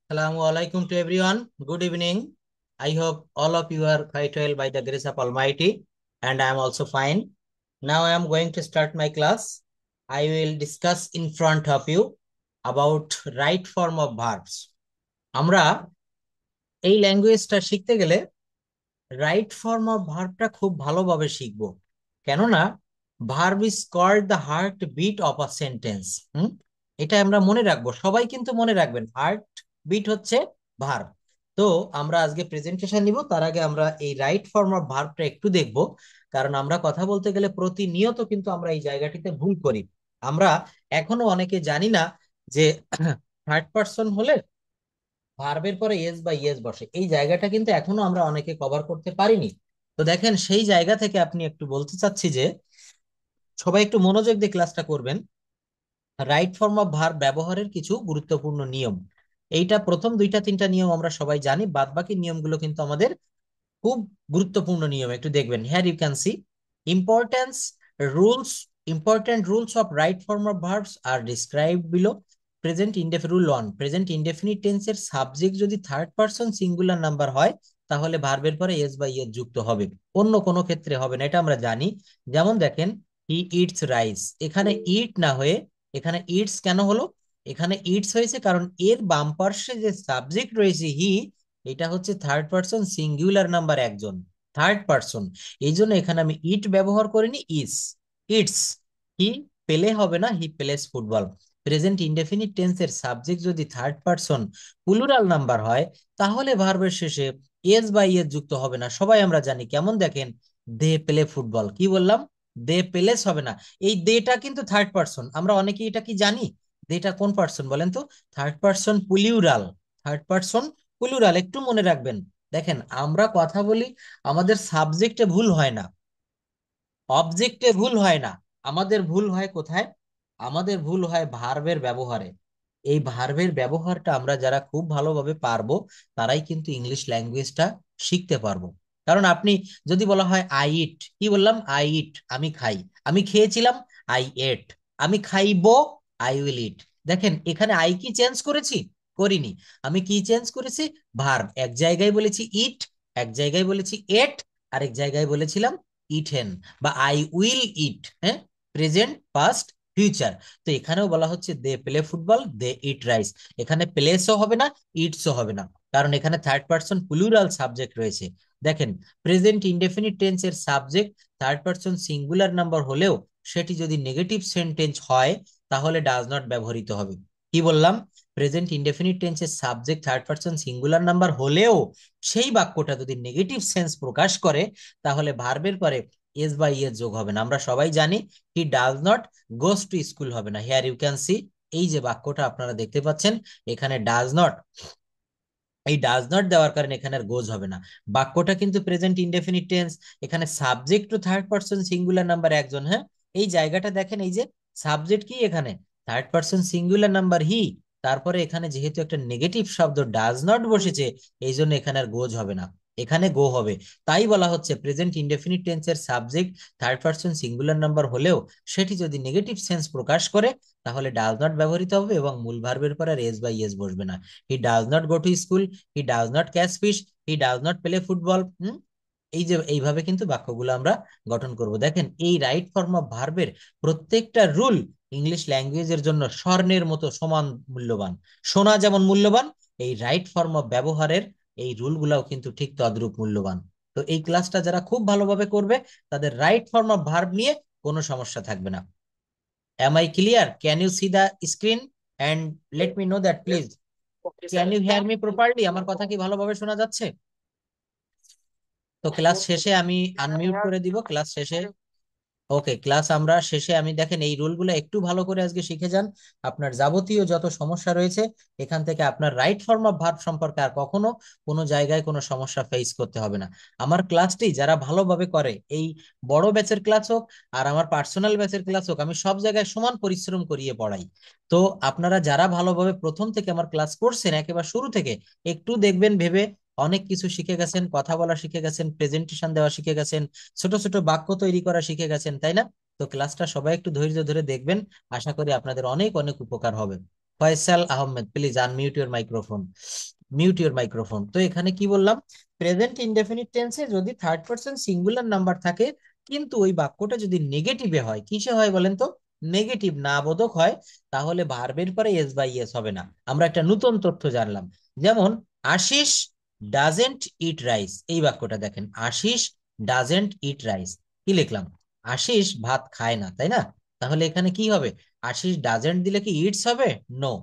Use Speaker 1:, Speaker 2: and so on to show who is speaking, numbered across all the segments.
Speaker 1: Assalamu alaikum to everyone. Good evening. I hope all of you are quite well by the grace of Almighty, and I am also fine. Now I am going to start my class. I will discuss in front of you about right form of verbs. আমরা এই ল্যাঙ্গুয়েজটা শিখতে গেলে right form of ভার্বটা খুব ভালোভাবে শিখবো, কেননা verb is called the heartbeat of a sentence. এটা আমরা মনে রাখবো, সবাই কিন্তু মনে রাখবেন হার্ট বিট হচ্ছে ভার্ব। তো আমরা আজকে প্রেজেন্টেশন নিব, তার আগে আমরা এই রাইট ফর্ম অফ ভার্বটা একটু দেখবো, কারণ আমরা কথা বলতে গেলে প্রতিনিয়ত কিন্তু আমরা এই জায়গাটিতে ভুল করি। আমরা এখনো অনেকে জানি না যে থার্ড পার্সন হলে ভার্বের পরে এস বা ইয়েস বসে, এই জায়গাটা কিন্তু এখনো আমরা অনেকে কভার করতে পারিনি। তো দেখেন, সেই জায়গা থেকে আপনি একটু বলতে চাচ্ছি যে সবাই একটু মনোযোগ দিয়ে ক্লাসটা করবেন। রাইট ফর্ম অফ ভার্ব ব্যবহারের কিছু গুরুত্বপূর্ণ নিয়ম, এইটা প্রথম দুইটা তিনটা নিয়ম আমরা সবাই জানি, বাদ বাকি নিয়মগুলো কিন্তু আমাদের খুব গুরুত্বপূর্ণ নিয়ম। একটু দেখবেন, here you can see importance rules. Important rules of right form of verbs are described below. Present indefinite rule 1, present indefinite টেন্সের সাবজেক্ট যদি থার্ড পারসন সিঙ্গুলার নাম্বার হয় তাহলে ভার্বের পরে এস বা ইয়েস যুক্ত হবে, অন্য কোনো ক্ষেত্রে হবে না, এটা আমরা জানি। যেমন দেখেন, হি ইটস রাইস, এখানে ইট না হয়ে এখানে ইটস কেন হলো? এখানে ইটস হয়েছে কারণ এর বাম পার্শ্বে যে সাবজেক্ট রয়েছে হি, এটা হচ্ছে থার্ড পারসন সিঙ্গুলার নাম্বার একজন, থার্ড পারসন। এই জন্য এখানে আমি ইট ব্যবহার করিনি, ইস, ইটস। হি পেলে হবে না, he plays football. Present indefinite টেন্সের সাবজেক্ট যদি থার্ড পারসন প্লুরাল নাম্বার হয় তাহলে ভার্বের শেষে এস বা ইয়েস যুক্ত হবে না, সবাই আমরা জানি। কেমন দেখেন, দে প্লে ফুটবল, কি বললাম? দে প্লেস হবে না, এই দেটা কিন্তু থার্ড পারসন, আমরা অনেকে এটা কি জানি? দেটা কোন পারসন বলেন তো? Third person plural, third person plural, একটু মনে রাখবেন। দেখেন, আমরা কথা বলি, আমাদের সাবজেক্টে ভুল হয় না, অবজেক্টে ভুল হয় না, আমাদের ভুল হয় কোথায়? আমাদের ভুল হয় ভার্বের ব্যবহারে। এই ভার্বের ব্যবহারটা আমরা যারা খুব ভালোভাবে পারবো তারাই কিন্তু ইংলিশ ল্যাঙ্গুয়েজটা শিখতে পারবো। কারণ আপনি যদি বলা হয় আই ইট, কি বললাম? আই ইট, আমি খাই। আমি খেয়েছিলাম, আই এট। আমি খাইবো, আই উইল ইট। দেখেন, এখানে আই কি চেঞ্জ করেছি? করিনি। আমি কি চেঞ্জ করেছি? ভার্ব। এক জায়গায় বলেছি ইট, এক জায়গায় বলেছি এট, আরেক জায়গায় বলেছিলাম ইটেন বা আই উইল ইট। হ্যাঁ, প্রেজেন্ট, পাস্ট, ফিউচার। তো এখানেও বলা হচ্ছে they play football, they eat rice. এখানে প্লেসও হবে না, ইটসও হবে না, কারণ এখানে থার্ড পারসন প্লুরাল সাবজেক্ট রয়েছে। দেখেন, প্রেজেন্ট ইনডেফিনিট টেন্সের subject third person singular number হলেও সেটি যদি নেগেটিভ সেন্টেন্স হয় তাহলে ডাজ নট ব্যবহৃত হবে। কি বললাম? প্রেজেন্ট ইনডেফিনিট টেন্সের subject third person singular number হলেও সেই বাক্যটা যদি নেগেটিভ সেন্স প্রকাশ করে তাহলে ভার্বের পরে এস বা ইয়েস যোগ হবে না। আমরা সবাই জানি he does not goes to school হবে না। হিয়ার ইউ ক্যান সি, এই যে বাক্যটা আপনারা দেখতে পাচ্ছেন, এখানে ডাজ নট, এই ডাজ নট দেওয়ার কারণে এখানে আর গোজ হবে না। বাক্যটা কিন্তু প্রেজেন্ট ইনডেফিনিট টেন্স, এখানে subject to third person singular number একজন। হ্যাঁ, এই জায়গাটা দেখেন, এই যে সাবজেক্ট কি এখানে? Third person singular number he. তারপরে এখানে যেহেতু একটা নেগেটিভ শব্দ ডাজ নট বসেছে, এই জন্য এখানে আর গোজ হবে না, এখানে গো হবে। তাই বলা হচ্ছে প্রেজেন্ট ইনডেফিনিট টেন্সের subject third person singular number হলেও সেটি যদি নেগেটিভ সেন্স প্রকাশ করে তাহলে ডাজ নট ব্যবহৃত হবে এবং মূল ভার্বের পর আর এস বা ইয়েস বসবে না। He does not go to school, he does not catch fish, he does not play football. এই যে এইভাবে কিন্তু বাক্যগুলো আমরা গঠন করব। দেখেন, এই রাইট ফর্ম অফ ভার্বের প্রত্যেকটা রুল ইংলিশ ল্যাঙ্গুয়েজের জন্য স্বর্ণের মতো সমান মূল্যবান। সোনা যেমন মূল্যবান, এই রাইট ফর্ম অফ ব্যবহারের এই রুলগুলাও কিন্তু ঠিক তদ্রূপ মূল্যবান। তো এই ক্লাসটা যারা খুব ভালোভাবে করবে তাদের রাইট ফর্ম অফ ভার্ব নিয়ে কোনো সমস্যা থাকবে না। Am I clear? Can you see the screen and let me know that, please? Can you hear me properly? আমার কথা কি ভালোভাবে শোনা যাচ্ছে? তো ক্লাস শেষে আমি আনমিউট করে দিব, ক্লাস শেষে। ওকে, ক্লাস আমরা শেষে আমি, দেখেন, এই রুলগুলো একটু ভালো করে আজকে শিখে যান। আপনার যাবতীয় যত সমস্যা রয়েছে এখান থেকে আপনার রাইট ফর্ম অফ ভার্ব সম্পর্কে আর কখনো কোনো জায়গায় কোনো সমস্যা ফেস করতে হবে না। আমার ক্লাসটি যারা ভালোভাবে করে, এই বড় ব্যাচের ক্লাস হোক আর আমার পার্সোনাল ব্যাচের ক্লাস হোক, আমি সব জায়গায় সমান পরিশ্রম করিয়ে পড়াই। তো আপনারা যারা ভালোভাবে প্রথম থেকে আমার ক্লাস করছেন একেবারে শুরু থেকে, একটু দেখবেন ভেবে, অনেক কিছু শিখে গেছেন, কথা বলা শিখে গেছেন, প্রেজেন্টেশন দেওয়া শিখে গেছেন, ছোট ছোট বাক্য তৈরি করা শিখে গেছেন, তাই না? তো ক্লাসটা সবাই একটু ধৈর্য ধরে দেখবেন, আশা করি আপনাদের অনেক অনেক উপকার হবে। Faisal Ahmed, please unmute your microphone, mute your microphone. তো এখানে কি বললাম, প্রেজেন্ট ইনডেফিনিট টেন্সে যদি থার্ড পারসন সিঙ্গুলার নাম্বার থাকে, কিন্তু ওই বাক্যটা যদি নেগেটিভে হয়, কিসে হয় বলেন তো, নেগেটিভ না বোধক হয়, তাহলে ভার্বের পরে এস বাই এস হবে না। আমরা একটা নতুন তথ্য জানলাম। যেমন আশিস ডাজেন্ট ইট রাইস, এই বাক্যটা দেখেন, আশিস ডাজেন্ট ইট রাইস, কি লিখলাম, আশিস ভাত খায় না, তাই না? তাহলে এখানে কি হবে, আশিস ডাজেন্ট দিলে কি ইটস হবে? নো।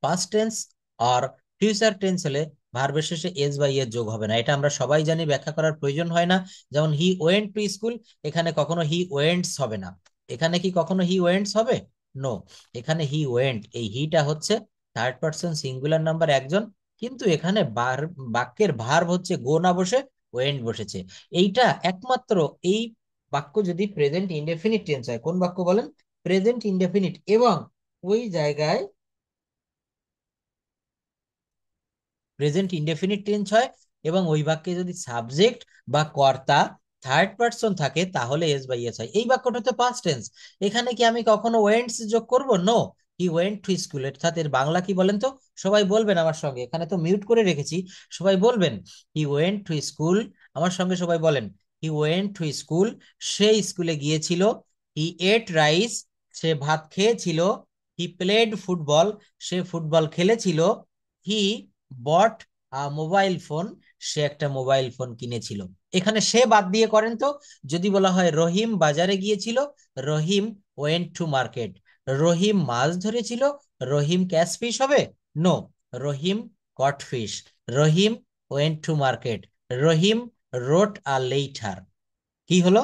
Speaker 1: পাস্ট টেন্স আর ফিউচার টেন্স হলে ভার্বের শেষে এস বাই এস যোগ হবে না, এটা আমরা সবাই জানি, ব্যাখ্যা করার প্রয়োজন হয় না। যেমন হি ওয়েন্ট টু স্কুল, এখানে কখনো হি ওয়েন্টস হবে না। এখানে কি কখনো হি ওয়েন্টস হবে? নো। এখানে হি ওয়েন্ট, এই হিটা হচ্ছে থার্ড পারসন সিঙ্গুলার নাম্বার একজন, কিন্তু এখানে বাক্যের ভার্ব হচ্ছে গো না বসে ওয়েন্ট বসেছে। এইটা একমাত্র এই বাক্য যদি প্রেজেন্ট ইনডেফিনিট টেন্স হয়, কোন বাক্য বলেন, প্রেজেন্ট ইনডেফিনিট, এবং ওই জায়গায় প্রেজেন্ট ইনডেফিনিট টেন্স হয়, এবং ওই বাক্যে যদি সাবজেক্ট বা কর্তা থার্ড পারসন থাকে, তাহলে এস বাই এস হয়। এই বাক্যটা তো পাস্ট টেন্স, এখানে কি আমি কখনো ওয়েন্টস যোগ করব? No. He went to school, অর্থাৎ এর বাংলা কি বলেন তো, সবাই বলবেন আমার সঙ্গে, এখানে তো মিউট করে রেখেছি, সবাই বলবেন, হি ওয়েন্ট টু স্কুল, আমার সঙ্গে সবাই বলেন, হি ওয়েন্ট টু স্কুল, সে স্কুলে গিয়েছিল। হি এট রাইস, সে ভাত খেয়েছিল। He played football, say football খেলেছিল। হি বট মোবাইল ফোন, সে একটা মোবাইল ফোন কিনেছিল। এখানে সে বাদ দিয়ে করেন তো, যদি বলা হয় রহিম বাজারে গিয়েছিল, Rahim went to market. Rahim মাছ ধরেছিল, রহিম ক্যাচ ফিশ হবে? No. Rahim caught fish. Rahim went to market. Rahim wrote a letter. কি হলো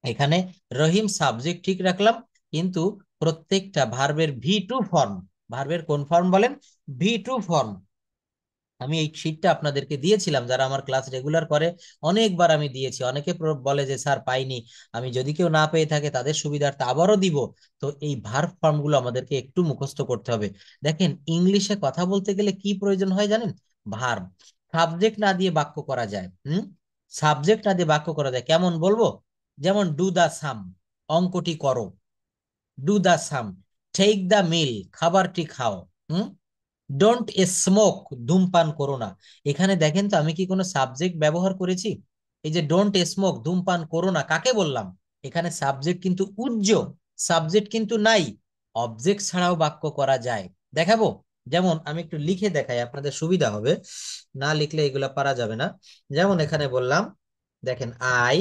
Speaker 1: এখানে, রহিম সাবজেক্ট ঠিক রাখলাম, কিন্তু প্রত্যেকটা ভার্বের ভি টু ফর্ম, ভার্বের কোন ফর্ম বলেন, ভি টু ফর্ম। আমি এই শীটটা আপনাদেরকে দিয়েছিলাম, যারা আমার ক্লাস রেগুলার করে, অনেকবার আমি দিয়েছি, অনেকে বলে যে স্যার পাইনি। আমি যদি কেউ না পেয়ে থাকে তাদের সুবিধার্থে আবারও দিব। তো এই ভার্ব ফর্ম গুলো আমাদেরকে একটু মুখস্থ করতে হবে। দেখেন ইংলিশে কথা বলতে গেলে কি প্রয়োজন হয় জানেন, ভার্ব। সাবজেক্ট না দিয়ে বাক্য করা যায়, সাবজেক্ট না দিয়ে বাক্য করা যায়, কেমন বলবো, যেমন ডু দা সাম, অঙ্কটি করো। ডু দা সাম, টেক দা মিল, খাবারটি খাও। হুম, ডোন্ট স্মোক, ধূমপান করো না। এখানে দেখেন তো আমি কি কোনো সাবজেক্ট ব্যবহার করেছি? এই যে ডোন্ট স্মোক, ধূমপান করো না, কাকে বললাম? এখানে সাবজেক্ট কিন্তু উজ্জ, সাবজেক্ট কিন্তু নাই। অবজেক্ট ছাড়াও বাক্য করা যায়, দেখাবো। যেমন আমি একটু লিখে দেখাই, আপনাদের সুবিধা হবে, না লিখলে এগুলা পারা যাবে না। যেমন এখানে বললাম, দেখেন আই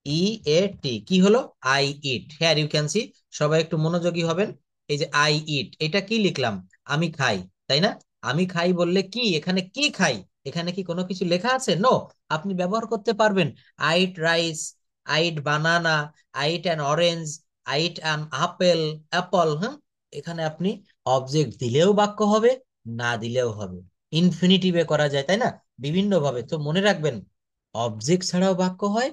Speaker 1: ই এ টি, কি হলো, আই ইট, হ্যাঁ ইউ ক্যান সি, সবাই একটু মনোযোগী হবেন। এই যে আই ইট, এটা কি লিখলাম, আমি খাই, তাই না? আমি খাই বললে কি, এখানে কি খাই, এখানে কি কোনো কিছু লেখা আছে? নো। আপনি ব্যবহার করতে পারবেন ate rice, ate banana, ate an orange, ate an apple, apple. হ্যাঁ, এখানে আপনি অবজেক্ট দিলেও বাক্য হবে, না দিলেও হবে, ইনফিনিটিভে করা যায়, তাই না? বিভিন্ন ভাবে। তো মনে রাখবেন, অবজেক্ট ছাড়াও বাক্য হয়,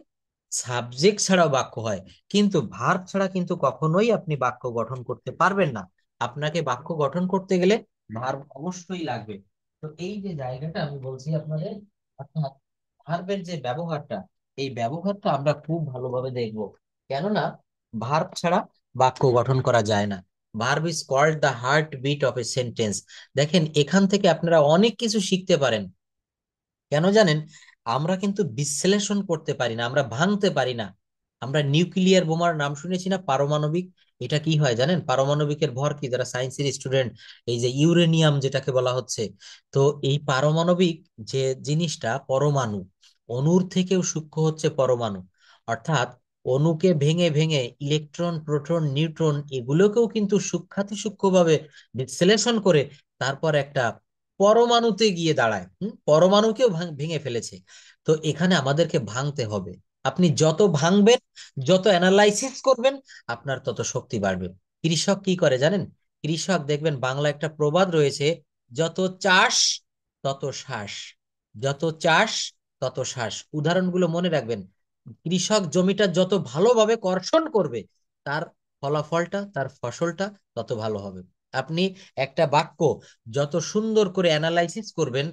Speaker 1: সাবজেক্ট ছাড়াও বাক্য হয়, কিন্তু ভার্ব ছাড়া কিন্তু কখনোই আপনি বাক্য গঠন করতে পারবেন না। আপনাকে বাক্য গঠন করতে গেলে ভার্ব অবশ্যই লাগবে। তো এই যে জায়গাটা আমি বলছি আপনাদের, অর্থাৎ ভার্বের যে ব্যবহারটা, এই ব্যবহারটা আমরা খুব ভালোভাবে দেখব, কেননা ভার্ব ছাড়া বাক্য গঠন করা যায় না। Verb is called the heartbeat of a sentence. দেখেন এখান থেকে আপনারা অনেক কিছু শিখতে পারেন। কেন জানেন, আমরা কিন্তু বিশ্লেষণ করতে পারি না, আমরা ভাঙতে পারি না। আমরা নিউক্লিয়ার বোমার নাম শুনেছি না, পারমাণবিক, এটা কি হয় জানেন, পারমাণবিকের ভর কি, যারা সায়েন্সের স্টুডেন্ট, এই যে ইউরেনিয়াম যেটাকে বলা হচ্ছে, তো এই পারমাণবিক যে জিনিসটা, পরমাণু, অণুর থেকেও সূক্ষ্ম হচ্ছে পরমাণু। অর্থাৎ অণুকে ভেঙে ভেঙে ইলেকট্রন প্রোটন নিউট্রন এগুলোকেও কিন্তু সূক্ষ্মাতি সূক্ষ্মভাবে বিশ্লেষণ করে তারপর একটা পরমাণুতে গিয়ে দাঁড়ায়। পরমাণুকেও ভেঙে ফেলেছে। তো এখানে আমাদেরকে ভাঙতে হবে। আপনি যত ভাঙবেন, যত অ্যানালাইসিস করবেন, আপনার তত শক্তি বাড়বে। কৃষক কি করে জানেন, কৃষক দেখবেন বাংলা একটা প্রবাদ রয়েছে, যত চাষ তত শ্বাস, যত চাষ তত শ্বাস। উদাহরণগুলো মনে রাখবেন, কৃষক জমিটা যত ভালোভাবে কর্ষণ করবে, তার ফলাফলটা, তার ফসলটা তত ভালো হবে। আপনি একটা বাক্য যত সুন্দর করে অ্যানালাইসিস করবেন,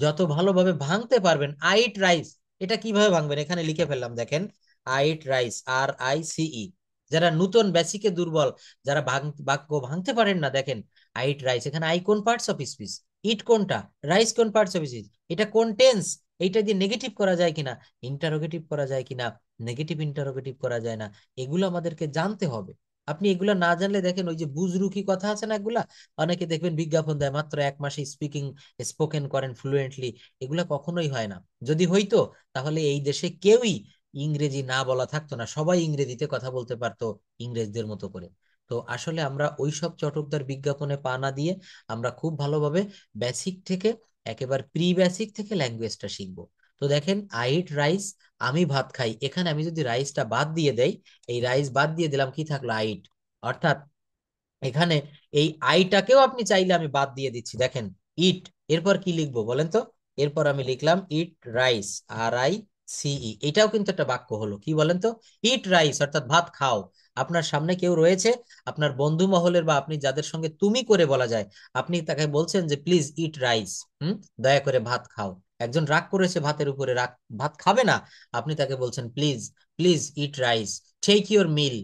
Speaker 1: যত ভালোভাবে ভাঙতে পারবেন, আইট রাইস, এটা কিভাবে ভাঙবেন, এখানে লিখে ফেললাম দেখেন, আইট রাইস, আর আই সি ই, যারা নতুন বেসিকে দুর্বল, যারা বাক্য ভাঙতে পারেন না, দেখেন আই ইট রাইস, এখানে আই কোন পার্টস অফ স্পিচ, ইট কোনটা, রাইস কোন পার্টস অফ স্পিচ, এটা কোন টেন্স, এইটা দিয়ে নেগেটিভ করা যায় কিনা, ইন্টারোগেটিভ করা যায় কিনা, নেগেটিভ ইন্টারোগেটিভ করা যায় না, এগুলো আমাদেরকে জানতে হবে। আপনি এগুলো না জানলে দেখেন ওই যে বুজরুকি কথা আছে না, এগুলা অনেকে দেখবেন বিজ্ঞাপন দেয় মাত্র 1 মাসে স্পোকেন করেন ফ্লুয়েন্টলি, এগুলা কখনোই হয় না। যদি হইতো তাহলে এই দেশে কেউই ইংরেজি না বলা থাকতো না, সবাই ইংরেজিতে কথা বলতে পারতো ইংরেজদের মতো করে। তো আসলে আমরা ওইসব চটকদার বিজ্ঞাপনে পা না দিয়ে আমরা খুব ভালোভাবে বেসিক থেকে, একেবারে প্রি বেসিক থেকে ল্যাঙ্গুয়েজটা শিখবো। তো দেখেন আই ইট রাইস, আমি ভাত খাই, এখানে আমি যদি রাইসটা বাদ দিয়ে দেই, এই রাইস বাদ দিয়ে দিলাম, কি থাকলো, আই ইট। অর্থাৎ এখানে এই আইটাকেও আপনি চাইলে আমি বাদ দিয়ে দিচ্ছি, দেখেন ইট, এরপর কি লিখবো বলেন তো, এরপর আমি লিখলাম ইট রাইস, RICE, এটাও কিন্তু একটা বাক্য হলো, কি বলেন তো, ইট রাইস অর্থাৎ ভাত খাও। আপনার সামনে কেউ রয়েছে, আপনার বন্ধু মহলের বা আপনি যাদের সঙ্গে তুমি করে বলা যায়, আপনি তাকে বলছেন যে প্লিজ ইট রাইস, দয়া করে ভাত খাও। একজন রাগ করেছে ভাতের উপরে, ভাত খাবে না, আপনি তাকে বলছেন please, please eat rice, take your meal,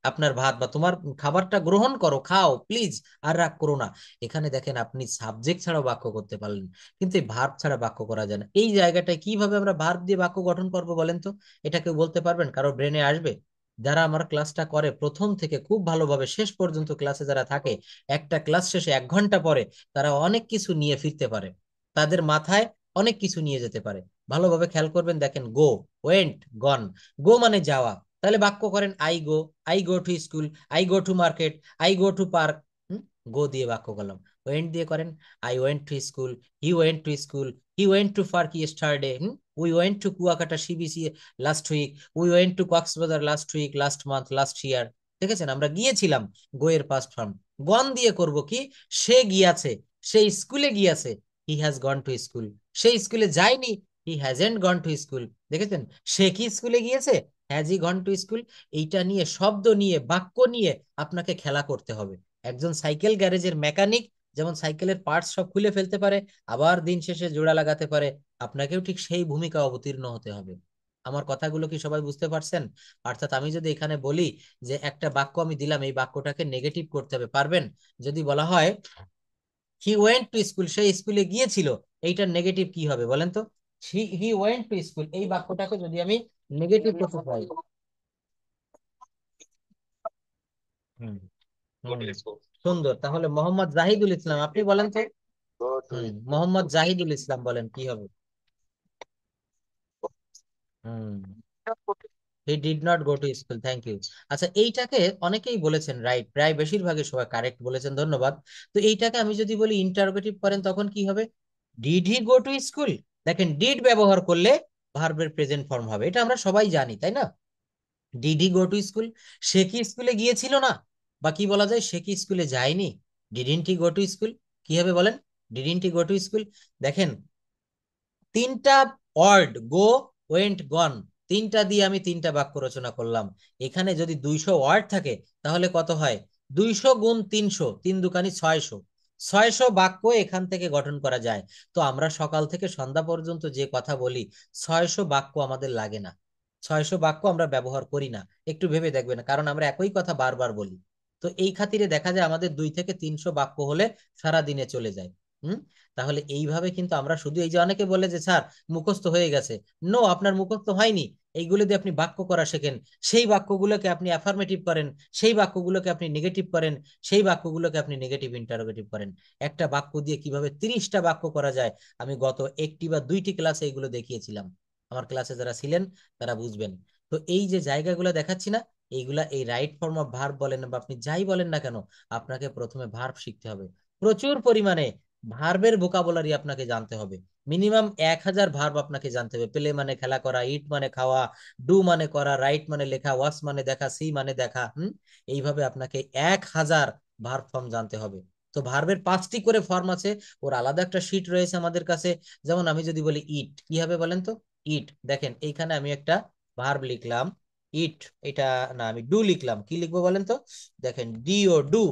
Speaker 1: আপনার ভাত বা তোমার খাবারটা গ্রহণ করো, খাও প্লিজ, আর রাগ করো না। এখানে দেখেন আপনি সাবজেক্ট ছাড়াও বাক্য করতে পারলেন, কিন্তু এই ভার্ব ছাড়া বাক্য করা যায় না। এই জায়গাটায় কিভাবে আমরা ভার্ব দিয়ে বাক্য গঠন করবো বলেন তো, এটা কেউ বলতে পারবেন, কারো ব্রেনে আসবে? যারা আমার ক্লাসটা করে প্রথম থেকে খুব ভালোভাবে শেষ পর্যন্ত ক্লাসে যারা থাকে, একটা ক্লাস শেষে 1 ঘন্টা পরে তারা অনেক কিছু নিয়ে ফিরতে পারে, তাদের মাথায় অনেক কিছু নিয়ে যেতে পারে। ভালোভাবে খেয়াল করবেন, দেখেন গো, ওয়েন্ট, গন। গো মানে যাওয়া, তাহলে বাক্য করেন I go, I go to school, I go to market, I go to park. Go দিয়ে বাক্য করলাম। ওয়েন্ট দিয়ে করেন I went to school, he went to school, he went to park yesterday, we went to Kuakata CBC last week, we went to Cox's Bazar last week, last month, last year. দেখেছেন আমরা গিয়েছিলাম, গো এর past form. গন দিয়ে করব কি, সে গিয়াছে, সে স্কুলে গিয়াছে, he has gone to school. সে স্কুলে যায়নি, he hasn't gone to school. দেখেছেন, সে কি স্কুলে গিয়েছে, has he gone to school. এইটা নিয়ে, শব্দ নিয়ে, বাক্য নিয়ে আপনাকে খেলা করতে হবে। একজন সাইকেল গ্যারেজের মেকানিক যেমন সাইকেলের পার্টস সব খুলে ফেলতে পারে, আবার দিন শেষে জোড়া লাগাতে পারে, আপনাকেও ঠিক সেই ভূমিকা অবতীর্ণ হতে হবে। আমার কথাগুলো কি সবাই বুঝতে পারছেন? অর্থাৎ আমি যদি এখানে বলি যে একটা বাক্য আমি দিলাম, এই বাক্যটাকে নেগেটিভ করতে হবে, পারবেন? যদি বলা হয় হি ওয়েন্ট টু স্কুল, সে স্কুলে গিয়েছিল, এইটার নেগেটিভ কি হবে বলেন তো? হি ওয়েন্ট টু স্কুল, এই বাক্যটাকে যদি আমি নেগেটিভ করতে চাই, হুম, সুন্দর, তাহলে মোহাম্মদ জাহিদুল ইসলাম, আপনি বলেন তো। মোহাম্মদ জাহিদুল ইসলাম বলেন কি হবে? Hmm, he did not go to school, thank you. আচ্ছা, এইটাকে অনেকেই বলেছেন রাইট, প্রায় বেশিরভাগই সবাই কারেক্ট বলেছেন, ধন্যবাদ। তো এইটাকে আমি যদি বলি ইন্টারোগেটিভ করেন, তখন কি হবে? Did he go to school, দেখেন ডিড ব্যবহার করলে ভার্বের প্রেজেন্ট ফর্ম হবে, এটা আমরা সবাই জানি তাই না? Did he go to school, সে কি স্কুলে গিয়েছিল না, বা কি বলা যায়, সে কি স্কুলে যায়নি, didn't he go to school, কি হবে বলেন? Didn't he go to school. দেখেন তিনটা ওয়ার্ড, গো, ওয়েন্ট, গন, তিনটা দিয়ে আমি তিনটা বাক্য রচনা করলাম। এখানে যদি 200 ওয়ার্ড থাকে তাহলে কত হয়? 200 গুণ 300, 3 দুকানি 600, 600 বাক্য এখান থেকে গঠন করা যায়। তো আমরা সকাল থেকে সন্ধ্যা পর্যন্ত যে কথা বলি, 600 বাক্য আমাদের লাগে না, 600 বাক্য আমরা ব্যবহার করি না। একটু ভেবে দেখবেন, কারণ আমরা একই কথা বারবার বলি। তো এই খাতিরে দেখা যায় আমাদের 2 থেকে 300 বাক্য হলে সারা দিনে চলে যায়। হুম। তাহলে এইভাবে কিন্তু আমরা শুধু, এই যে অনেকে বলে যে স্যার মুখস্থ হয়ে গেছে, নো, আপনার মুখস্থ হয়নি। এইগুলো দিয়ে আপনি বাক্য করা শেখেন, সেই বাক্যগুলোকে আপনি অ্যাফার্মেটিভ করেন, সেই বাক্যগুলোকে আপনি নেগেটিভ করেন, সেই বাক্যগুলোকে আপনি নেগেটিভ ইন্টারোগেটিভ করেন। একটা বাক্য দিয়ে কিভাবে 30টা বাক্য করা যায়, আমি গত 1টি বা 2টি ক্লাসে এগুলো দেখিয়েছিলাম। আমার ক্লাসে যারা ছিলেন তারা বুঝবেন। তো এই যে জায়গাগুলো দেখাচ্ছি না, এইগুলা, এই রাইট ফর্ম অফ ভার্ব বলেন বা আপনি যাই বলেন না কেন, আপনাকে প্রথমে ভার্ব শিখতে হবে প্রচুর পরিমাণে। ভার্বের ভোকাবুলারি আপনাকে জানতে হবে, মিনিমাম 1000 ভার্ব আপনাকে জানতে হবে। প্লে মানে খেলা করা, ইট মানে খাওয়া, ডু মানে করা, রাইট মানে লেখা, ওয়াচ মানে দেখা, সি মানে দেখা, এইভাবে আপনাকে 1000 ভার্ব ফর্ম জানতে হবে। তো ভার্বের 5টি করে ফর্ম আছে, ওর আলাদা একটা শিট রয়েছে আমাদের কাছে। যেমন আমি যদি বলি ইট, কি হবে বলেন তো? ইট, দেখেন এইখানে আমি একটা ভার্ব লিখলাম ইট, এটা না, আমি ডু লিখলাম, কি লিখবো বলেন তো? দেখেন ডিও, ডু,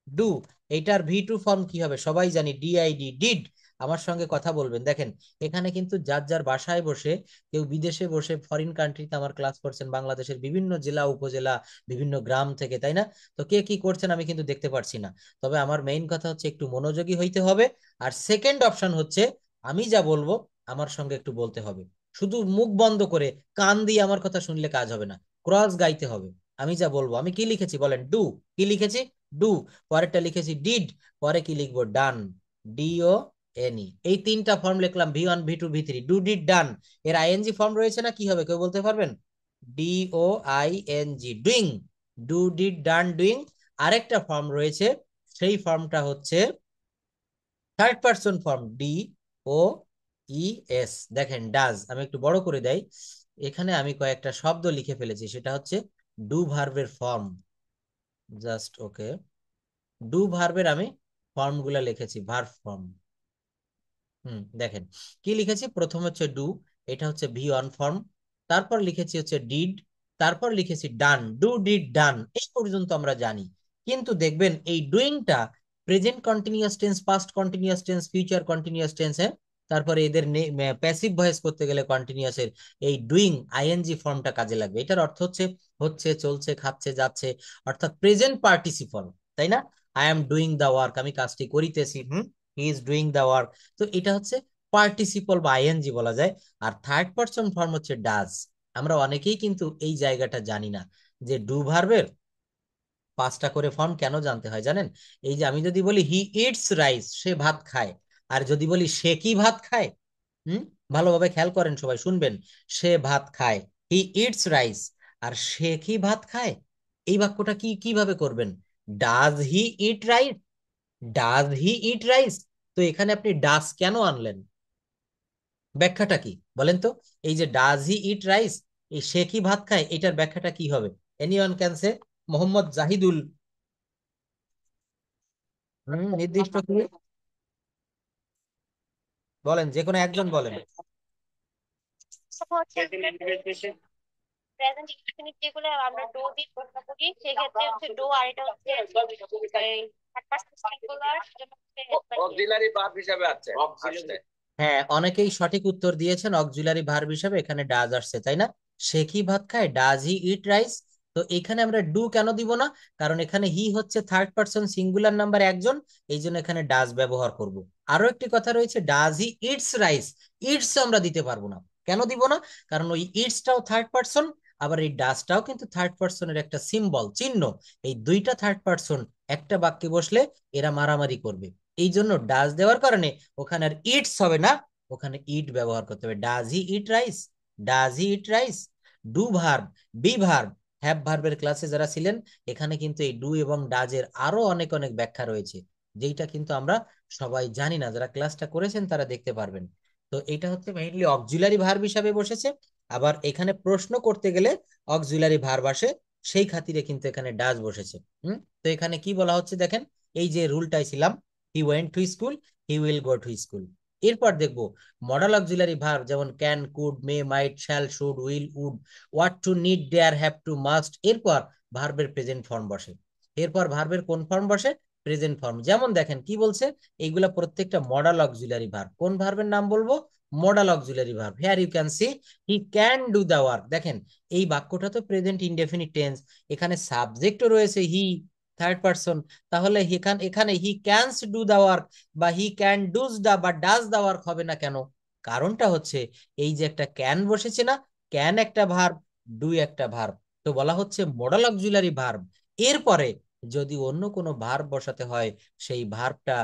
Speaker 1: ডু, এইটার V2 ফর্ম কি হবে সবাই জানি, DID, ডিড। আমার সঙ্গে কথা বলবেন। দেখেন এখানে কিন্তু যার যার বাসায় বসে, কেউ বিদেশে বসে ফরেন কান্ট্রিতে আমার ক্লাস করছেন, বাংলাদেশের বিভিন্ন জেলা উপজেলা বিভিন্ন গ্রাম থেকে, তাই না? তো কে কি করছেন আমি কিন্তু দেখতে পারছি না। তবে আমার মেইন কথা হচ্ছে একটু মনোযোগী হইতে হবে। আর সেকেন্ড অপশন হচ্ছে আমি যা বলবো আমার সঙ্গে একটু বলতে হবে। শুধু মুখ বন্ধ করে কান দিয়ে আমার কথা শুনলে কাজ হবে না, ক্রস গাইতে হবে। আমি যা বলবো, আমি কি লিখেছি বলেন? ডু। কি লিখেছি? ডু। পরেরটা লিখেছি ডিড। পরে কি লিখবো? ডান। ডিও এনি। এই তিনটা ফর্ম লিখলাম, V1 V2 V3। Do did ডান এর আইএনজি ফর্ম রয়েছে না? কি হবে কেউ বলতে পারবেন? DOING, doing. Do did done doing. আরেকটা ফর্ম রয়েছে, সেই ফর্মটা হচ্ছে থার্ড পারসন ফর্ম, DOES। দেখেন ডাজ, আমি একটু বড় করে দেই, এখানে আমি কয়েকটা শব্দ লিখে ফেলেছি, সেটা হচ্ছে ডু ভার্বের ফর্ম। Just okay. ডু ভার্বের আমি ফর্ম গুলা লিখেছি, ভার্ব ফর্ম। দেখেন কি লিখেছি। প্রথম হচ্ছে ডু, এটা হচ্ছে V1 ফর্ম। তারপর লিখেছি হচ্ছে ডিড। তারপর লিখেছি ডান। ডু ডিড ডান, এই পর্যন্ত আমরা জানি। কিন্তু দেখবেন এই ডুইংটা present continuous tense, past continuous tense, future continuous tense, হ্যাঁ। তারপরে এদের প্যাসিভ ভয়েস করতে গেলে কন্টিনিউয়াস এর এই ডুইং আইএনজি ফর্মটা কাজে লাগবে। এটার অর্থ হচ্ছে হচ্ছে, চলছে, খাচ্ছে, যাচ্ছে, অর্থাৎ প্রেজেন্ট পার্টিসিপল, তাই না? I am doing the work, আমি কাজটি করিতেছি। He is doing the work. তো এটা হচ্ছে পার্টিসিপল বা আইএনজি বলা যায়। আর থার্ড পারসন ফর্ম হচ্ছে ডাজ। আমরা অনেকেই কিন্তু এই জায়গাটা জানি না, যে ডু ভার্বের পাঁচটা করে ফর্ম কেন জানতে হয় জানেন? এই যে আমি যদি বলি হি ইটস রাইস, সে ভাত খায়। আর যদি বলি সে কি ভাত খায়, হুম, ভালোভাবে খেয়াল করেন সবাই শুনবেন। সে ভাত খায়, হি ইটস রাইস। আর সে কি ভাত খায়, এই বাক্যটা কি কিভাবে করবেন? Does he eat rice? Does he eat rice? তো এখানে আপনি ডাজ কেন আনলেন? ব্যাখ্যাটা কি বলেন তো? এই যে ডাজ হি ইট রাইস, এই সে কি ভাত খায়, এটার ব্যাখ্যাটা কি হবে? Anyone can say? Mohammad Zahidul. নির্দিষ্ট কি? বলেন, যে কোনো একজন বলেন।
Speaker 2: প্রেজেন্ট ইনডিফিনিট যেগুলো আমরা ডো দিয়ে প্রশ্ন করি সেক্ষেত্রে হচ্ছে ডো, আর এটা হচ্ছে থার্ড পারসন সিঙ্গুলার, সেজন্য অক্সিলারি ভার্ব হিসেবে আছে।
Speaker 1: হ্যাঁ, অনেকেই সঠিক উত্তর দিয়েছেন, অক্সিলারি ভার্ব হিসেবে এখানে ডাজ আসছে, তাই না? সে কি ভাত খায়, ডাজ হি ইট রাইস। তো এখানে আমরা ডু কেন দিব না? কারণ এখানে হি হচ্ছে থার্ড পারসন সিঙ্গুলার নাম্বার একজন, এই জন্য এখানে ডাজ ব্যবহার করব। আরো একটি কথা রয়েছে, does he eats rice. It's আমরা দিতে পারবো না। কেন দিব না? কারণ ওই ইটসটাও থার্ড পারসন, আবার এই ডাজটাও কিন্তু থার্ড পারসনের একটা সিম্বল, চিহ্ন। এই দুইটা থার্ড পারসন একটা বাক্যে বসলে এরা মারামারি করবে। এই জন্য ডাজ দেওয়ার কারণে ওখানে আর ইটস হবে না, ওখানে ইট ব্যবহার করতে হবে। Does he eat rice? Does he eat rice? Do verb, be verb, have ভার্বের ক্লাসে যারা ছিলেন, এখানে কিন্তু এই ডু এবং ডাজের আরো অনেক অনেক ব্যাখ্যা রয়েছে, যেটা কিন্তু আমরা সবাই জানি না। যারা ক্লাসটা করেছেন তারা দেখতে পারবেন। তো এটা হচ্ছে মেইনলি অক্সিলারি ভার্ব হিসাবে বসেছে। আবার এখানে প্রশ্ন করতে গেলে অক্সিলারি ভার্ব আসে, সেই খাতিরে কিন্তু এখানে ডাজ বসেছে। তো এখানে কি বলা হচ্ছে দেখেন, এই যে রুলটাই ছিলাম, he went to school, he will go to school. এরপর দেখবো মডাল অক্সিলারি ভার্ব, যেমন can, could, may, might, shall, should, will, would, want to, need, dare, have to, must. এরপর ভার্বের প্রেজেন্ট ফর্ম বসে। এরপর ভার্বের কোন ফর্ম বসে? Present form. যেমন দেখেন কি বলছে, এইগুলা প্রত্যেকটা মডাল অক্সিলারি ভার্ব। কোন ভার্বের নাম বলবো? Modal auxiliary verb. Here you can see he can do the work. দেখেন এই বাক্যটা তো প্রেজেন্ট ইনডেফিনিট টেন্স, এখানে সাবজেক্টও রয়েছে হি, থার্ড পারসন। তাহলে এখানে এখানে হি ক্যানস ডু দা ওয়ার্ক বা হি ক্যান ডুজ দা বা ডাজ দা ওয়ার্ক হবে না কেন? কারণটা হচ্ছে এই যে একটা ক্যান বসেছে না, ক্যান একটা ভার্ব, ডু একটা ভার্ব। তো বলা হচ্ছে মডাল অক্সিলারি ভার্ব। এরপরে যদি অন্য কোনো ভার্ব বসাতে হয়, সেই ভার্বটা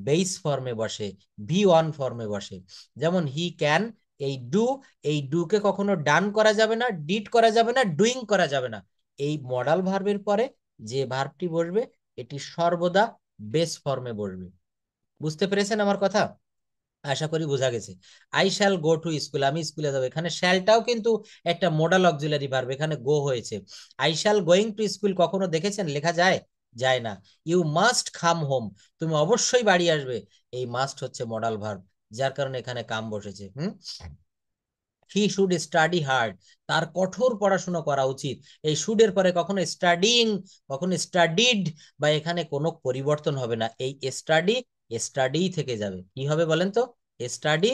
Speaker 1: বেস ফর্মে বসে, V1 ফর্মে বসে। যেমন হি ক্যান, এই ডু, এই ডুকে কখনো ডান করা যাবে না, ডিড করা যাবে না, ডুইং করা যাবে না। এই মডাল ভার্বের পরে যে ভার্বটি বসবে এটি সর্বদা বেস ফর্মে বসবে। বুঝতে পেরেছেন আমার কথা? আশা করি বোঝা গেছে। I shall go to school, আমি স্কুলে যাবো। এখানে শ্যালটাও কিন্তু একটা মডাল অক্সিলারি ভার্ব, এখানে গো হয়েছে। I shall going to school কখনো দেখেছেন লেখা যায়? যায় না। ইউ মাস্ট কাম হোম, তুমি অবশ্যই বাড়ি আসবে। এই মাস্ট হচ্ছে মডাল ভার্ব, যার কারণে এখানে কাম বসেছে। হি শুড স্টাডি হার্ড, তার কঠোর পড়াশোনা করা উচিত। এই শুডের পরে কখনো স্টাডিং, কখনো স্টাডিড, বা এখানে কোনো পরিবর্তন হবে না। এই স্টাডি স্টাডি থেকে যাবে। কি হবে বলেন তো? স্টাডি,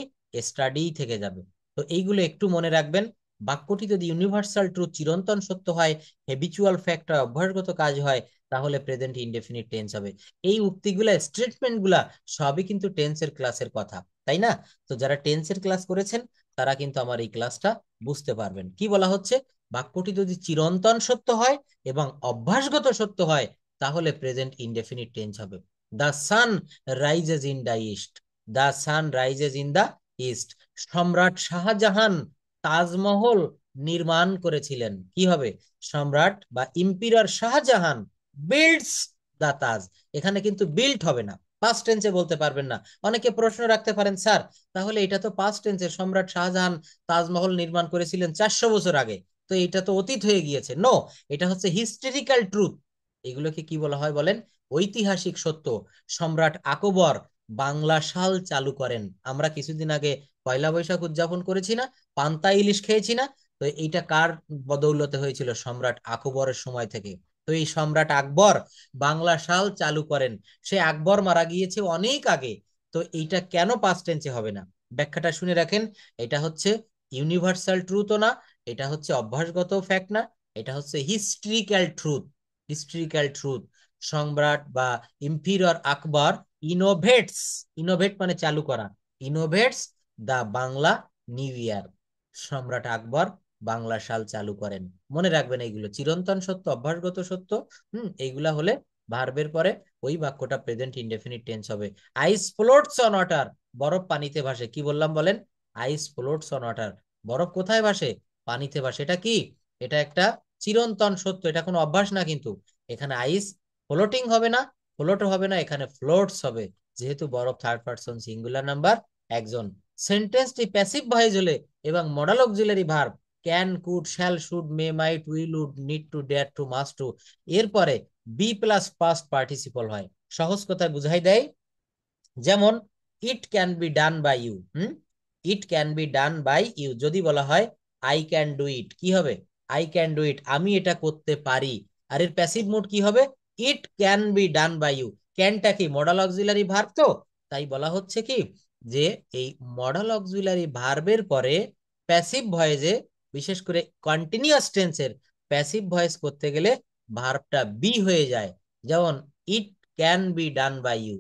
Speaker 1: স্টাডি থেকে যাবে। তো এইগুলো একটু মনে রাখবেন। বাক্যটি যদি ইউনিভার্সাল ট্রুথ চিরন্তন সত্য হয়, হ্যাবিচুয়াল ফ্যাক্ট হয়, অভ্যাসগত কাজ হয়, তাহলে প্রেজেন্ট ইনডেফিনিট টেন্স হবে। এই উক্তিগুলা, স্টেটমেন্টগুলা সবই কিন্তু টেন্সের ক্লাসের কথা, তাই না? তো যারা টেন্সের ক্লাস করেছেন তারা কিন্তু আমার এই ক্লাসটা বুঝতে পারবেন। কি বলা হচ্ছে? বাক্যটি যদি চিরন্তন সত্য হয় এবং অভ্যাসগত সত্য হয়, তাহলে প্রেজেন্ট ইনডেফিনিট টেন্স হবে। The sun rises in the east, the sun rises in the east. সম্রাট শাহজাহান তাজমহল নির্মাণ করেছিলেন। কি হবে? সম্রাট বা ইম্পিরার শাহজাহান বিল্ডস দ্য তাজ। এখানে কিন্তু বিল্ড হবে না, পাস্ট টেন্সে বলতে পারবেন না। অনেকে প্রশ্ন রাখতে পারেন, স্যার তাহলে এটা তো পাস্ট টেন্সে, সম্রাট শাহজাহান তাজমহল নির্মাণ করেছিলেন 400 বছর আগে, তো এটা তো অতীত হয়ে গিয়েছে। নো, এটা হচ্ছে হিস্টোরিক্যাল ট্রুথ। এগুলোকে কি বলা হয় বলেন? ঐতিহাসিক সত্য। সম্রাট আকবর বাংলা সাল চালু করেন। আমরা কিছুদিন আগে পয়লা বৈশাখ উদযাপন করেছি না, পান্তা ইলিশ খেয়েছি না? তো এইটা কার বদৌলতে হয়েছিল? সম্রাট আকবরের সময় থেকে। তো এই সম্রাট আকবর বাংলা সাল চালু করেন। সে আকবর মারা গিয়েছে অনেক আগে। তো এইটা কেন পাস্ট টেন্সে হবে না? ব্যাখ্যাটা শুনে রাখেন। এটা হচ্ছে ইউনিভার্সাল ট্রুথও না, এটা হচ্ছে অভ্যাসগত ফ্যাক্ট না, এটা হচ্ছে হিস্ট্রিক্যাল ট্রুথ। Historical truth. সম্রাট বা ইম্পিরিয়র আকবর ইনোভেটস, ইনোভেট মানে চালু করা, ইনোভেটস দা বাংলা নিউ ইয়ার। সম্রাট আকবর বাংলা সাল চালু করেন। মনে রাখবেন এইগুলো চিরন্তন সত্য, অভ্যাসগত সত্য। এইগুলা হলে ভার্বের পরে ওই বাক্যটা প্রেজেন্ট ইনডেফিনিট টেন্স হবে। আইস ফ্লোটস অন ওয়াটার, বরফ পানিতে ভাসে। কি বললাম বলেন? আইস ফ্লোটস অন ওয়াটার, বরফ কোথায় ভাসে? পানিতে ভাসে। এটা কি? এটা একটা চিরন্তন সত্য, এটা কোনো অভ্যাস না কিন্তু। এখানে আইস ফ্লোটিং হবে না, ফ্লোট হবে না, এখানে ফ্লোটস হবে, যেহেতু বরফ থার্ড পারসন সিঙ্গুলার নাম্বার একজন। সেন্টেন্সটি প্যাসিভ ভয়েস হলে এবং modal auxiliary verb can, could, shall, should, may, might, will, would, need to, dare to, must to এরপরে বি প্লাস পাস্ট পার্টিসিপল হয়। সহজ কথায় বুঝাই দেয়, যেমন it can be done by you. It can be done by you যদি বলা হয় আই ক্যান ডু ইট, কি হবে? আই ক্যান ডু ইট, আমি এটা করতে পারি। আর এর প্যাসিভ মুড কি হবে? It can be done by you. ক্যানটা কি মডাল অক্সিলারি ভার্ব, তো তাই বলা হচ্ছে কি যে এই মডাল অক্সিলারি ভার্বের পরে প্যাসিভ ভয়েসে, বিশেষ করে কন্টিনিউয়াস টেন্সের প্যাসিভ ভয়েস করতে গেলে ভার্বটা বি হয়ে যায়। যেমন it can be done by you.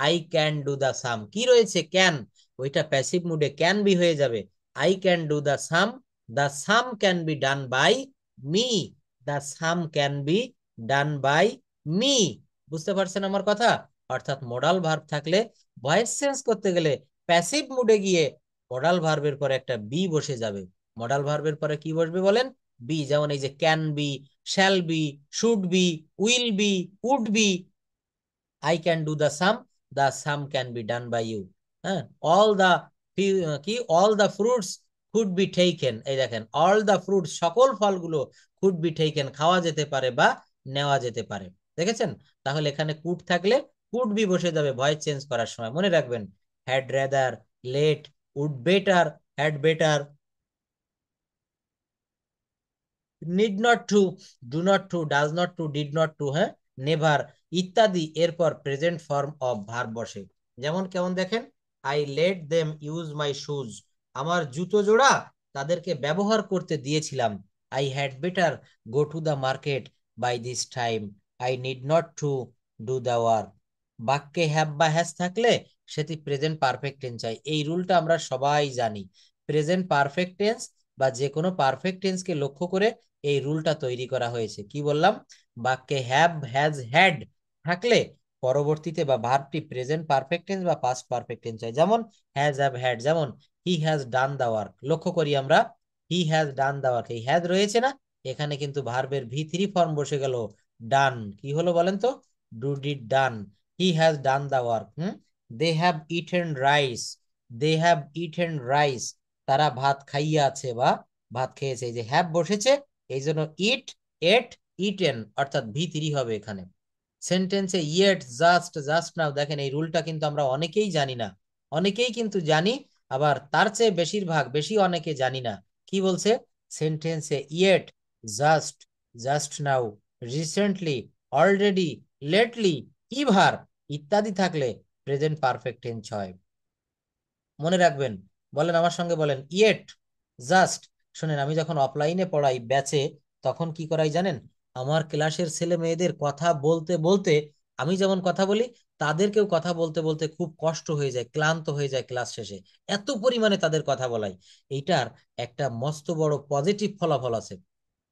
Speaker 1: I can do the sum, কি রয়েছে? ক্যান, ওইটা প্যাসিভ মুডে ক্যান বি হয়ে যাবে। I can do the sum can be done by me, the sum can be done by me. বুঝতে পারছেন আমার কথা? অর্থাৎ মডাল ভার্ব থাকলে ভয়েস চেঞ্জ করতে গেলে প্যাসিভ মুডে গিয়ে মডাল ভার্বের পরে একটা বি বসে যাবে। মডাল ভার্বের পরে কি বসবে বলেন? বি। যেমন এই যে can be, shall be, should be, will be, would be. I can do the sum can be done by you. হ্যাঁ, all the কি all the fruits could be taken, এই দেখেন all the fruits সকল ফলগুলো could be taken খাওয়া যেতে পারে বা নেওয়া যেতে পারে। দেখেছেন? তাহলে এখানে কুড থাকলে কুড বি বসে যাবে ভয়েস চেঞ্জ করার সময়। মনে রাখবেন, had, rather, let, would better, had better, need not to, do not to, does not to, did not to, হ্যাঁ, নেভার ইত্যাদি এরপর প্রেজেন্ট ফর্ম অফ ভার্ব বসে। যেমন কেমন দেখেন, I let them use my shoes, আমার জুতো জোড়া তাদেরকে ব্যবহার করতে দিয়েছিলাম। I had better go to the market by this time, I need not to do the work. বাক্যে হ্যাভ বা হ্যাজ থাকলে সেটি প্রেজেন্ট পারফেক্ট টেন্স চাই। এই রুলটা আমরা সবাই জানি। প্রেজেন্ট পারফেক্ট টেন্স বা যে কোনো পারফেক্ট টেন্সকে লক্ষ্য করে এই রুলটা তৈরি করা হয়েছে। কি বললাম? বাক্যে হ্যাভ, হ্যাজ, হ্যাড থাকলে পরবর্তীতে বা ভার্বটি প্রেজেন্ট পারফেক্ট টেন্স বা পাস্ট পারফেক্ট টেন্স হয়। যেমন হ্যাজ, হ্যাভ, হ্যাড। যেমন হি হ্যাজ ডান দা ওয়ার্ক, লক্ষ্য করি আমরা he has done the work, এই হ্যাজ রয়েছে না, এখানে কিন্তু ভার্বের ভি3 ফর্ম বসে গেল, ডান। কি হলো বলেন তো? Do, did, done. He has done the work. They have eaten rice, they have eaten rice, তারা ভাত খাইয়াছে বা ভাত খেয়েছে। এই যে হ্যাভ বসেছে, এই জন্য ইট, এট, ইটেন অর্থাৎ ভি3 হবে এখানে। সেন্টেন্সে ইয়েট, জাস্ট, জাস্ট নাও, দেখেন এই রুলটা কিন্তু আমরা অনেকেই জানি না। অনেকেই কিন্তু জানি, আবার তার চেয়ে বেশিরভাগ বেশি অনেকে জানি না। কি বলছে? সেন্টেন্সে yet, just, just now, recently, already, lately, ever ইত্যাদি থাকলে প্রেজেন্ট পারফেক্ট টেন্স হয়। মনে রাখবেন, বলেন আমার সঙ্গে বলেন, ইয়েট, জাস্ট। শোনেন, আমি যখন অফলাইনে পড়াই ব্যাচে, তখন কি করাই জানেন? আমার ক্লাসের ছেলে মেয়েদের কথা বলতে বলতে, আমি যেমন কথা বলি, তাদেরকেও কথা বলতে বলতে খুব কষ্ট হয়ে যায়, ক্লান্ত হয়ে যায় ক্লাস শেষে, এত পরিমাণে তাদের কথা বলাই। এইটার একটা মস্ত বড় পজিটিভ ফলাফল আছে।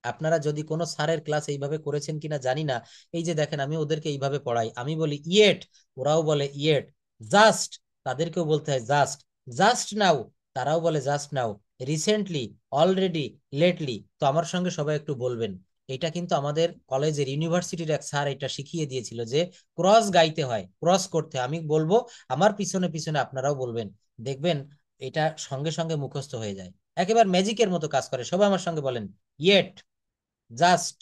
Speaker 1: আপনারা যদি কোনো স্যারের ক্লাস এইভাবে করেছেন কিনা জানি না, এই যে দেখেন আমি ওদেরকে এইভাবে পড়াই, আমি বলি ইয়েট, ওরাও বলে ইয়েট। জাস্ট, তাদেরকেও বলতে হয় জাস্ট। জাস্ট নাও, তারাও বলে just now. Recently, already, lately. তো আমার সঙ্গে সবাই একটু বলবেন, এটা কিন্তু আমাদের কলেজের ইউনিভার্সিটির এক স্যার এটা শিখিয়ে দিয়েছিল যে ক্রস গাইতে হয়, ক্রস করতে হয়। আমি বলবো, আমার পিছনে পিছনে আপনারাও বলবেন, দেখবেন এটা সঙ্গে সঙ্গে মুখস্থ হয়ে যায়, একেবারে ম্যাজিকের মতো কাজ করে। সবাই আমার সঙ্গে বলেন, yet, just,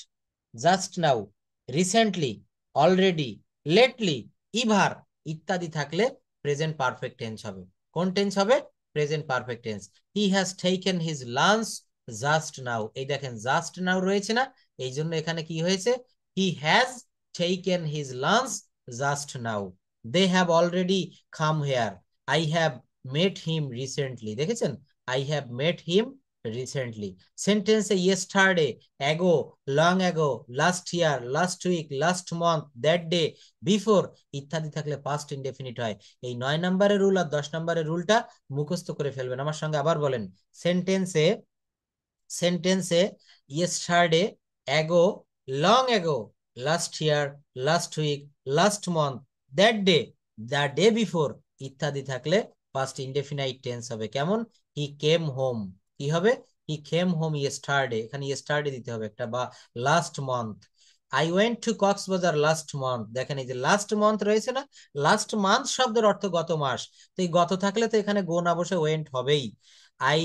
Speaker 1: just now, recently, already, lately, ever ইত্যাদি থাকলে প্রেজেন্ট পারফেক্ট টেন্স হবে। কোন টেন্স হবে? Present perfect tense. He has taken his lunch just now. এই দেখেন জাস্ট নাও রয়েছে না, এই জন্য এখানে কি হয়েছে? He has taken his lunch just now. They have already come here. I have met him recently. দেখেছেন? I have met him recently. সেন্টেন্সে yesterday, ago, long ago, last year, last week, last month, that day, before ইত্যাদি থাকলে past indefinite হয়। এই 9 নম্বরের rule আর 10 নম্বরের রুলটা মুখস্থ করে ফেলবেন। আমার সঙ্গে আবার বলেন, সেন্টেন্সে, সেন্টেন্সে yesterday, ago, long ago, last year, last week, last month, that day, the day before ইত্যাদি থাকলে পাস্ট ইনডেফিনাইট টেন্স হবে। কেমন? হি কেম হোম, কি হবে? হি কেম হোম ইয়েস্টারডে, এখানে ইয়েস্টারডে দিতে হবে একটা, বা last month. I went to Cox's Bazar last month. দেখেন এই যে লাস্ট মান্থ রয়েছে না, লাস্ট মান্থ শব্দের অর্থ গত মাস, তো এই গত থাকলে তো এখানে গো না বসে ওয়েন্ট হবেই। I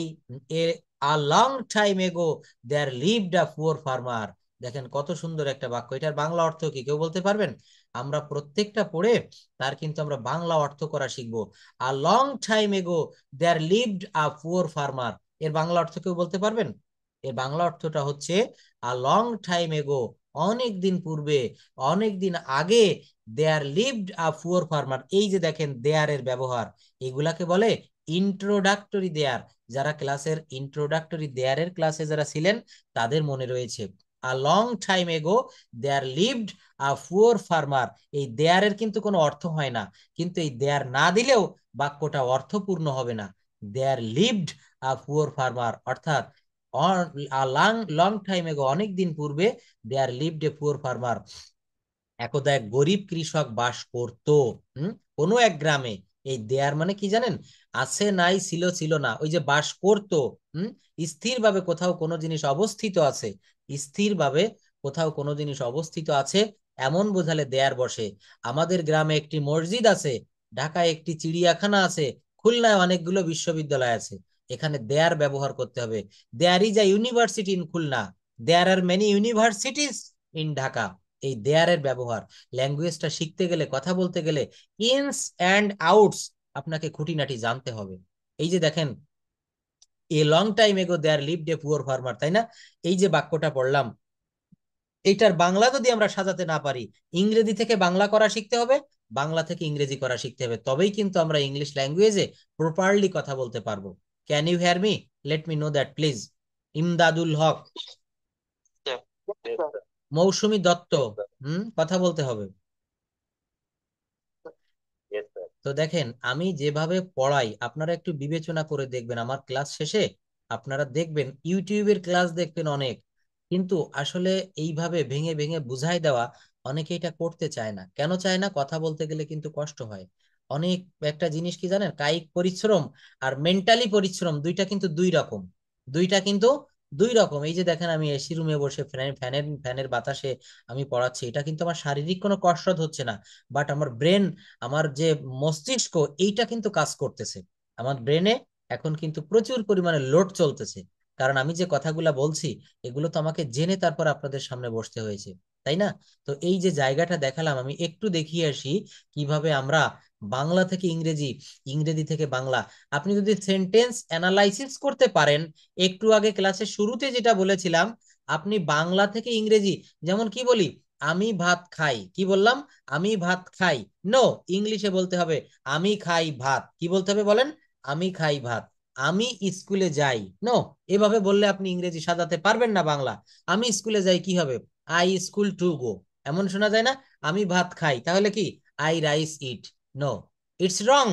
Speaker 1: a a long time ago there lived a poor farmer. দেখেন কত সুন্দর একটা বাক্য, এটার বাংলা অর্থ কি কেউ বলতে পারবেন? আমরা প্রত্যেকটা পড়ে তার কিন্তু আমরা বাংলা অর্থ করা শিখবো। আ long time ago there lived a poor farmer, এর বাংলা অর্থ কেউ বলতে পারবেন? এর বাংলা অর্থটা হচ্ছে আ লং টাইম এগো, অনেক দিন পূর্বে, অনেক দিন আগে, there lived a poor farmer. এই যে দেখেন দেয়ার এর ব্যবহার, এগুলাকে বলে ইন্ট্রোডাক্টরি দেয়ার। যারা ক্লাসের ইন্ট্রোডাক্টরি দেয়ারের ক্লাসে যারা ছিলেন, তাদের মনে রয়েছে আ long time ago there lived a poor farmer. এই দেয়ারের কিন্তু কোনো অর্থ হয় না, কিন্তু এই দেয়ার না দিলেও বাক্যটা অর্থপূর্ণ হবে না। There lived a poor farmer অর্থাৎ লং লং টাইম এগো, অনেক দিন পূর্বে, there lived a poor farmer, একদা এক গরিব কৃষক বাস করত কোনো এক গ্রামে। এই দেয়ার মানে কি জানেন? আছে নাই, ছিল ছিল না, ওই যে বাস করত। হম স্থির ভাবে কোথাও কোনো জিনিস অবস্থিত আছে, স্থির ভাবে কোথাও কোনো জিনিস অবস্থিত আছে, এমন বোঝালে দেয়ার বসে। আমাদের গ্রামে একটি মসজিদ আছে, ঢাকায় একটি চিড়িয়াখানা আছে, খুলনায় অনেকগুলো বিশ্ববিদ্যালয় আছে। এখানে দেয়ার ব্যবহার করতে হবে। There is a university in Khulna, there are many universities in Dhaka. এই দেয়ারের ব্যবহার, ল্যাঙ্গুয়েজটা শিখতে গেলে, কথা বলতে গেলে ইনস অ্যান্ড আউটস আপনাকে খুঁটিনাটি জানতে হবে। এই যে দেখেন, এ long time ago there lived a poor farmer, তাই না? এই যে বাক্যটা পড়লাম, এইটার বাংলা যদি আমরা সাজাতে না পারি, ইংরেজি থেকে বাংলা করা শিখতে হবে, বাংলা থেকে ইংরেজি করা শিখতে হবে, তবেই কিন্তু আমরা ইংলিশ ল্যাঙ্গুয়েজে প্রপারলি কথা বলতে পারবো। Can you hear me? Let me know that please. Imdadul Haque, Mousumi Dutta, কথা বলতে হবে। তো দেখেন, আমি যেভাবে পড়াই আপনারা একটু বিবেচনা করে দেখবেন, আমার ক্লাস শেষে আপনারা দেখবেন ইউটিউবের ক্লাস দেখবেন অনেক, কিন্তু আসলে এইভাবে ভেঙে ভেঙে বুঝাই দেওয়া অনেকে এটা করতে চায় না। কেন চায় না? কথা বলতে গেলে কিন্তু কষ্ট হয় অনেক। একটা জিনিস কি জানেন, কায়িক পরিশ্রম আর মেন্টালি পরিশ্রম দুইটা কিন্তু দুই রকম, দুইটা কিন্তু দুই রকম। এই যে দেখেন আমি এসি রুমে বসে ফ্যানের ফ্যানের বাতাসে আমি পড়াচ্ছি, এটা কিন্তু আমার শারীরিক কোনো কসরত হচ্ছে না, বাট আমার ব্রেন, আমার যে মস্তিষ্ক, এইটা কিন্তু কাজ করতেছে। আমার ব্রেনে এখন কিন্তু প্রচুর পরিমাণে লোড চলতেছে, কারণ আমি যে কথাগুলা বলছি এগুলো তো আমাকে জেনে তারপর আপনাদের সামনে বসতে হয়েছে, তাই না? তো এই যে জায়গাটা দেখালাম, আমি একটু দেখিয়ে আসি কিভাবে আমরা বাংলা থেকে ইংরেজি, ইংরেজি থেকে বাংলা। আপনি যদি সেন্টেন্স অ্যানালাইসিস করতে পারেন, একটু আগে ক্লাসের শুরুতে যেটা বলেছিলাম, আপনি বাংলা থেকে ইংরেজি, যেমন কি বলি, আমি ভাত খাই, কি বললাম? আমি ভাত খাই। নো, ইংলিশে বলতে হবে আমি খাই ভাত। কি বলতে হবে বলেন? আমি খাই ভাত। আমি স্কুলে যাই। নো, এভাবে বললে আপনি ইংরেজি সাজাতে পারবেন না বাংলা। আমি স্কুলে যাই কি হবে? I school to go. এমন শোনা যায় না? আমি ভাত খাই, তাহলে কি? I rice eat. No, it's wrong.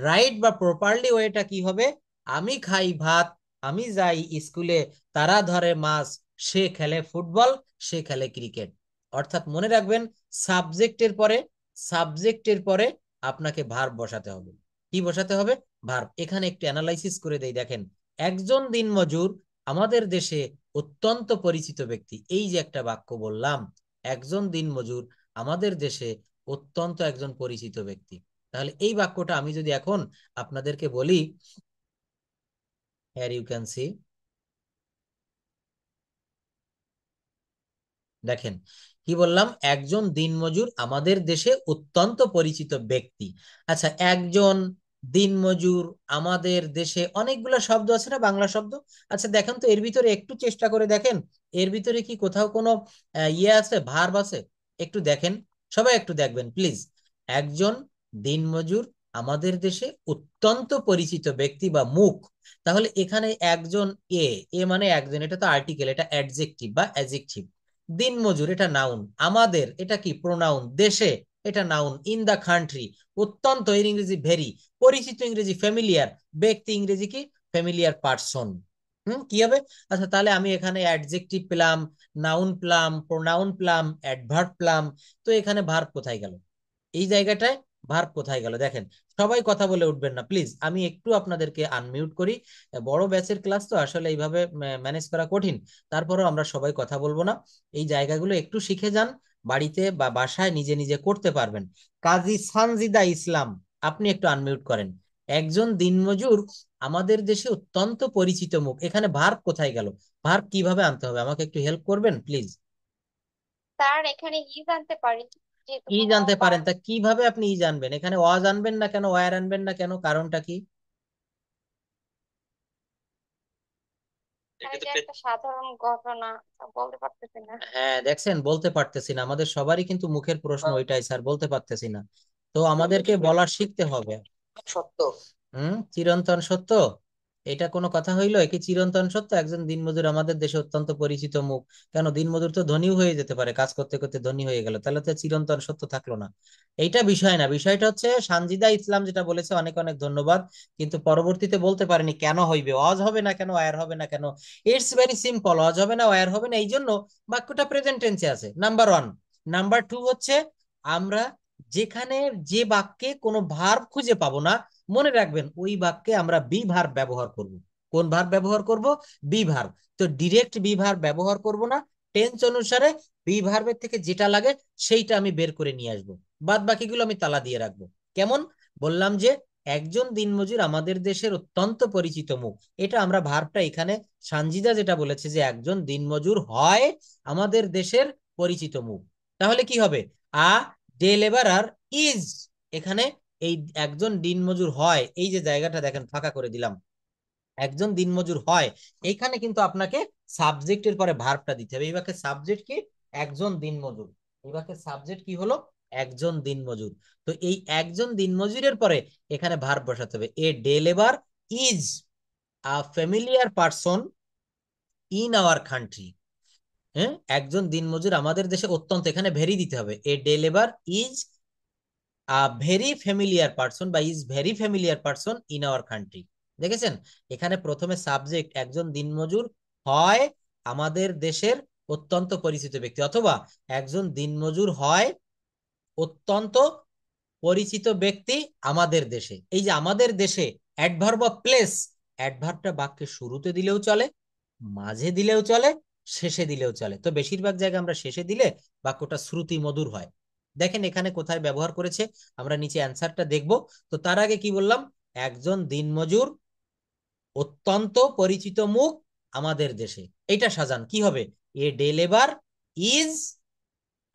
Speaker 1: Right বা প্রপারলি ওয়েটা কি হবে? আমি খাই ভাত, আমি যাই স্কুলে, তারা ধরে মাছ, সে খেলে ফুটবল, সে খেলে ক্রিকেট। অর্থাৎ মনে রাখবেন, সাবজেক্টের পরে, সাবজেক্টের পরে আপনাকে ভার্ব বসাতে হবে। কি বসাতে হবে? ভার্ব। এখানে একটু অ্যানালাইসিস করে দেই, দেখেন। একজন দিনমজুর আমাদের দেশে অত্যন্ত পরিচিত ব্যক্তি, এই যে একটা বাক্য বললাম, একজন দিনমজুর আমাদের দেশে অত্যন্ত একজন পরিচিত ব্যক্তি। তাহলে এই বাক্যটা আমি যদি এখন আপনাদেরকে বলি, here you can see, দেখেন কি বললাম, একজন দিনমজুর আমাদের দেশে অত্যন্ত পরিচিত ব্যক্তি। আচ্ছা, একজন দিনমজুর আমাদের দেশে, অনেকগুলো শব্দ আছে না বাংলা শব্দ। আচ্ছা দেখেন তো, এর ভিতরে একটু চেষ্টা করে দেখেন, এর ভিতরে কি কোথাও কোনো ইয়ে আছে, ভার্ব আছে? একটু দেখেন, সবাই একটু দেখবেন প্লিজ। একজন দিনমজুর আমাদের দেশে অত্যন্ত পরিচিত ব্যক্তি বা মুখ। তাহলে এখানে একজন, এ, এ মানে একজন, এটা তো আর্টিকেল, এটা অ্যাডজেক্টিভ বা অ্যাডজেক্টিভ। দিনমজুর এটা নাউন, আমাদের এটা কি প্রোনাউন, দেশে এটা নাউন, ইন দা কান্ট্রি, অত্যন্ত এর ইংরেজি ভেরি, পরিচিত ইংরেজি ফ্যামিলিয়ার, ব্যক্তি ইংরেজি কি? Familiar person. কি হবে? আচ্ছা তাহলে আমি এখানে অ্যাডজেক্টিভ পেলাম, নাউন পেলাম, প্রোনাউন পেলাম, অ্যাডভার্ব পেলাম, তো এখানে ভার্ব কোথায় গেল? এই জায়গাটায় ভার্ব কোথায় গেল? দেখেন, সবাই কথা বলে উঠবেন না প্লিজ, আমি একটু আপনাদেরকে আনমিউট করি। বড় ব্যাচের ক্লাস তো আসলে এইভাবে ম্যানেজ করা কঠিন, তারপরেও আমরা সবাই কথা বলবো না। এই জায়গাগুলো একটু শিখে যান, বাড়িতে বা বাসায় নিজে নিজে করতে পারবেন। কাজী সানজিদা ইসলাম, আপনি একটু আনমিউট করেন। একজন দিনমজুর আমাদের দেশে অত্যন্ত পরিচিত মুখ, এখানে ভার্ব কোথায় গেল? ভার্ব কিভাবে আনতে হবে আমাকে একটু হেল্প করবেন প্লিজ?
Speaker 2: স্যার এখানে ইজ আনতে পারি, যেহেতু
Speaker 1: ই
Speaker 2: কোনো
Speaker 1: জানতে পারেন,
Speaker 2: বার।
Speaker 1: তা কিভাবে আপনি ই জানবেন? এখানে অ জানবেন না কেন, ওয়ার আনবেন না কেন, কারণটা কি?
Speaker 2: আর এটা একটা সাধারণ ঘটনা, বলতে পারতেছি না।
Speaker 1: হ্যাঁ দেখছেন, বলতে পারতেছি না, আমাদের সবারই কিন্তু মুখের প্রশ্ন ওইটাই, স্যার বলতে পারতেছি না। তো আমাদেরকে বলা শিখতে হবে। সত্য। চিরন্তন সত্য, এটা কোনো কথা হইলো? কি চিরন্তন সত্য একজন দিনমজুর আমাদের দেশে অত্যন্ত পরিচিত মুখ? কেন, দিনমজুর তো ধনীও হয়ে যেতে পারে, কাজ করতে করতে ধনী হয়ে গেল, তাহলে তো চিরন্তন সত্য থাকলো না। এইটা বিষয় না, বিষয়টা হচ্ছে সানজিদা ইসলাম যেটা বলেছে, অনেক অনেক ধন্যবাদ। কিন্তু পরবর্তীতে বলতে পারেনি কেন হইবে, অজ হবে না কেন, ওয়ার হবে না কেন। ইটস ভেরি সিম্পল, অজ হবে না, ওয়ার হবে না, এই জন্য বাক্যটা প্রেজেন্ট টেন্সে আছে, নাম্বার ওয়ান। নাম্বার টু হচ্ছে, আমরা যেখানে যে বাক্যে কোনো ভার্ব খুঁজে পাবো না, মনে রাখবেন ওই বাক্যে আমরা বি ভার্ব ব্যবহার করব। কোন ভার্ব ব্যবহার করব? Be verb. তো ডিরেক্ট বি ভার্ব ব্যবহার করব না, টেন্স অনুসারে বি ভার্বের থেকে যেটা লাগে সেইটা আমি বের করে নিয়ে আসবো, বাদ বাকিগুলো আমি তালা দিয়ে রাখবো। কেমন? বললাম যে একজন দিনমজুর আমাদের দেশের অত্যন্ত পরিচিত মুখ, এটা আমরা ভার্বটা এখানে সানজিদা যেটা বলেছে যে একজন দিনমজুর হয় আমাদের দেশের পরিচিত মুখ, তাহলে কি হবে? আ ডে লেবারার ইজ, এখানে এই একজন দিনমজুর হয়, এই যে জায়গাটা দেখেন ফাঁকা করে দিলাম, একজন দিনমজুর হয়, এইখানে কিন্তু আপনাকে সাবজেক্টের পরে ভার্বটা দিতে হবে। এই বাক্যে সাবজেক্ট কি? একজন দিনমজুর। এই বাক্যে সাবজেক্ট কি হলো? একজন দিনমজুর। তো এই একজন দিনমজুরের পরে এখানে ভার্ব বসাতে হবে। A day labour is a familiar person in our country. হ্যাঁ, একজন দিনমজুর আমাদের দেশে অত্যন্ত, এখানে ভেরি দিতে হবে। A day labour is very familiar person বা is very familiar person in our country. দেখেছেন, এখানে প্রথমে সাবজেক্ট একজন দিনমজুর হয় আমাদের দেশের অত্যন্ত পরিচিত ব্যক্তি, অথবা একজন দিনমজুর হয় অত্যন্ত পরিচিত ব্যক্তি আমাদের দেশে। এই যে আমাদের দেশে, অ্যাডভার্ব অফ প্লেস, অ্যাডভার্বটা বাক্যের শুরুতে দিলেও চলে, মাঝে দিলেও চলে, শেষে দিলেও চলে। তো বেশিরভাগ জায়গায় আমরা শেষে দিলে বাক্যটা শ্রুতি মধুর হয়। দেখেন এখানে কোথায় ব্যবহার করেছে, আমরা নিচে অ্যান্সারটা দেখব। তো তার আগে কি বললাম? একজন দিনমজুর অত্যন্ত পরিচিত মুখ আমাদের দেশে, এটা সাজান কি হবে? A day labour is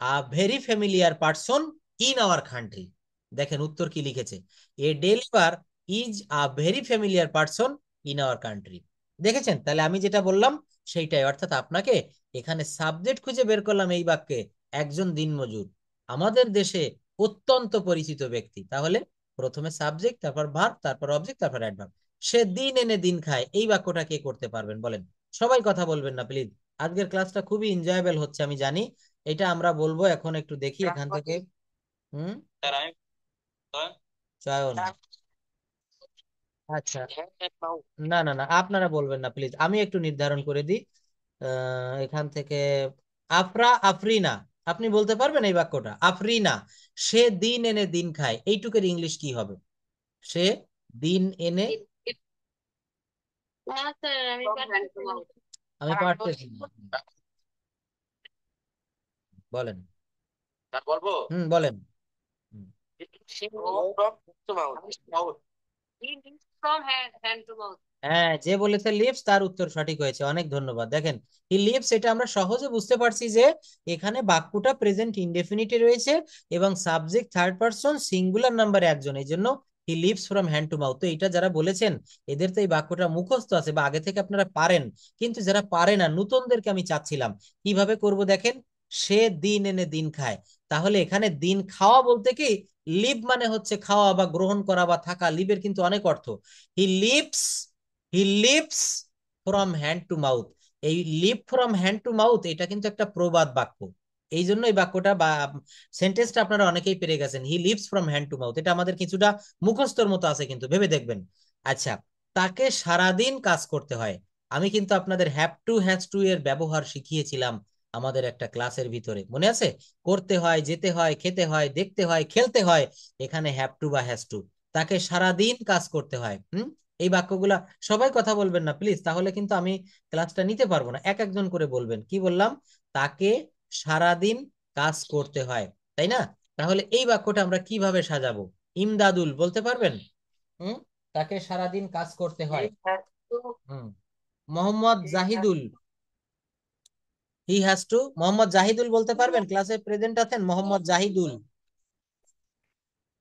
Speaker 1: a very familiar person in our country. দেখেন উত্তর কি লিখেছে, এ day labour is a very familiar person in our country. দেখেছেন? তাহলে আমি যেটা বললাম সেইটাই, অর্থাৎ আপনাকে এখানে সাবজেক্ট খুঁজে বের করলাম এই বাক্যে, একজন দিনমজুর আমাদের দেশে অত্যন্ত পরিচিত ব্যক্তি। তাহলে প্রথমে সাবজেক্ট, তারপর ভার্ব, তারপর অবজেক্ট, তারপর অ্যাডভার্ব। সে দিন এনে দিন খায়, এই বাক্যটা কে করতে পারবেন বলেন? সবাই কথা বলবেন না প্লিজ। আজকের ক্লাসটা খুবই এনজয়েবল হচ্ছে আমি জানি। এটা আমরা বলবো এখন, একটু দেখি এখান থেকে। হুম, চয়ন। আচ্ছা, না না না, আপনারা বলবেন না প্লিজ, আমি একটু নির্ধারণ করে দিই এখান থেকে। আফরা আফরিনা, আপনি বলতে পারবেন এই বাক্যটা? আফরিনা, সে দিন এনে দিন খায়, এইটুকের ইংলিশ কি হবে? সে দিন এনে,
Speaker 2: না স্যার আমি পারতেছি না।
Speaker 1: আমি পারতেছি না। বলেন। বলবো? বলেন। হুম।
Speaker 2: From hand to mouth.
Speaker 1: হ্যাঁ, যে বলেছে লিভস তার উত্তর সঠিক হয়েছে, অনেক ধন্যবাদ। দেখেন, হি লিভস, এটা আমরা সহজে বুঝতে পারছি যে এখানে বাক্যটা প্রেজেন্ট ইনডেফিনিটে রয়েছে এবং subject third person, singular number একজন, এই জন্য হি lives from hand to mouth. তো এটা যারা বলেছেন এদের তো এই বাক্যটা মুখস্থ আছে বা আগে থেকে আপনারা পারেন, কিন্তু যারা পারে না নতুনদেরকে আমি চাচ্ছিলাম কিভাবে করব। দেখেন, সে দিন এনে দিন খায়, তাহলে এখানে দিন খাওয়া বলতে কি, লিভ মানে হচ্ছে খাওয়া বা গ্রহণ করা বা থাকা, লিভের কিন্তু অনেক অর্থ। He lives, he lives from hand to mouth. এই live from hand to mouth এটা কিন্তু একটা প্রবাদ বাক্য, এই জন্য এই বাক্যটা বা সেন্টেন্সটা আপনারা অনেকেই পেরে গেছেন। হি lives from hand to mouth, এটা আমাদের কিছুটা মুখস্থর মতো আছে, কিন্তু ভেবে দেখবেন। আচ্ছা, তাকে সারাদিন কাজ করতে হয়। আমি কিন্তু আপনাদের হ্যাভ টু হ্যাজ টু এর ব্যবহার শিখিয়েছিলাম আমাদের একটা ক্লাসের ভিতরে, মনে আছে? করতে হয়, যেতে হয়, খেতে হয়, দেখতে হয়, খেলতে হয়, এখানে হ্যাভ টু বা হ্যাজ টু। তাকে সারাদিন কাজ করতে হয়। এই বাক্যগুলা, সবাই কথা বলবেন না প্লিজ, তাহলে কিন্তু আমি ক্লাসটা নিতে পারবো না। এক একজন করে বলবেন। কি বললাম? তাকে সারাদিন কাজ করতে হয়, তাই না? তাহলে এই বাক্যটা আমরা কিভাবে সাজাবো? ইমদাদুল বলতে পারবেন? হুম, তাকে সারাদিন কাজ করতে হয়। হুম, Mohammad Jahidul, he has to. Mohammad Jahidul বলতে পারবেন? ক্লাসে প্রেজেন্ট আছেন মোহাম্মদ জাহিদুল?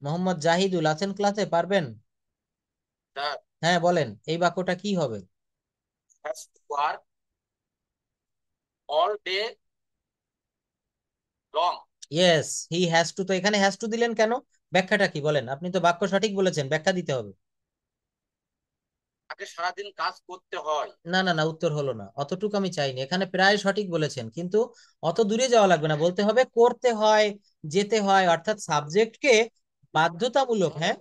Speaker 1: মোহাম্মদ জাহিদুল আছেন ক্লাসে? পারবেন? হ্যাঁ বলেন, এই বাক্যটা কি হবে? Yes, he has two. তো এখানে হ্যাজ টু দিলেন কেন? ব্যাখ্যাটা কি বলেন? আপনি তো বাক্য সঠিক বলেছেন, ব্যাখ্যা দিতে হবে।
Speaker 3: তাকে সারাদিন কাজ করতে হয়।
Speaker 1: না না না, উত্তর হলো না, অতটুকু আমি চাইনি। এখানে প্রায় সঠিক বলেছেন, কিন্তু অত দূরে যাওয়া লাগবে না, বলতে হবে করতে হয়, যেতে হয়, অর্থাৎ সাবজেক্টকে বাধ্যতামূলক। হ্যাঁ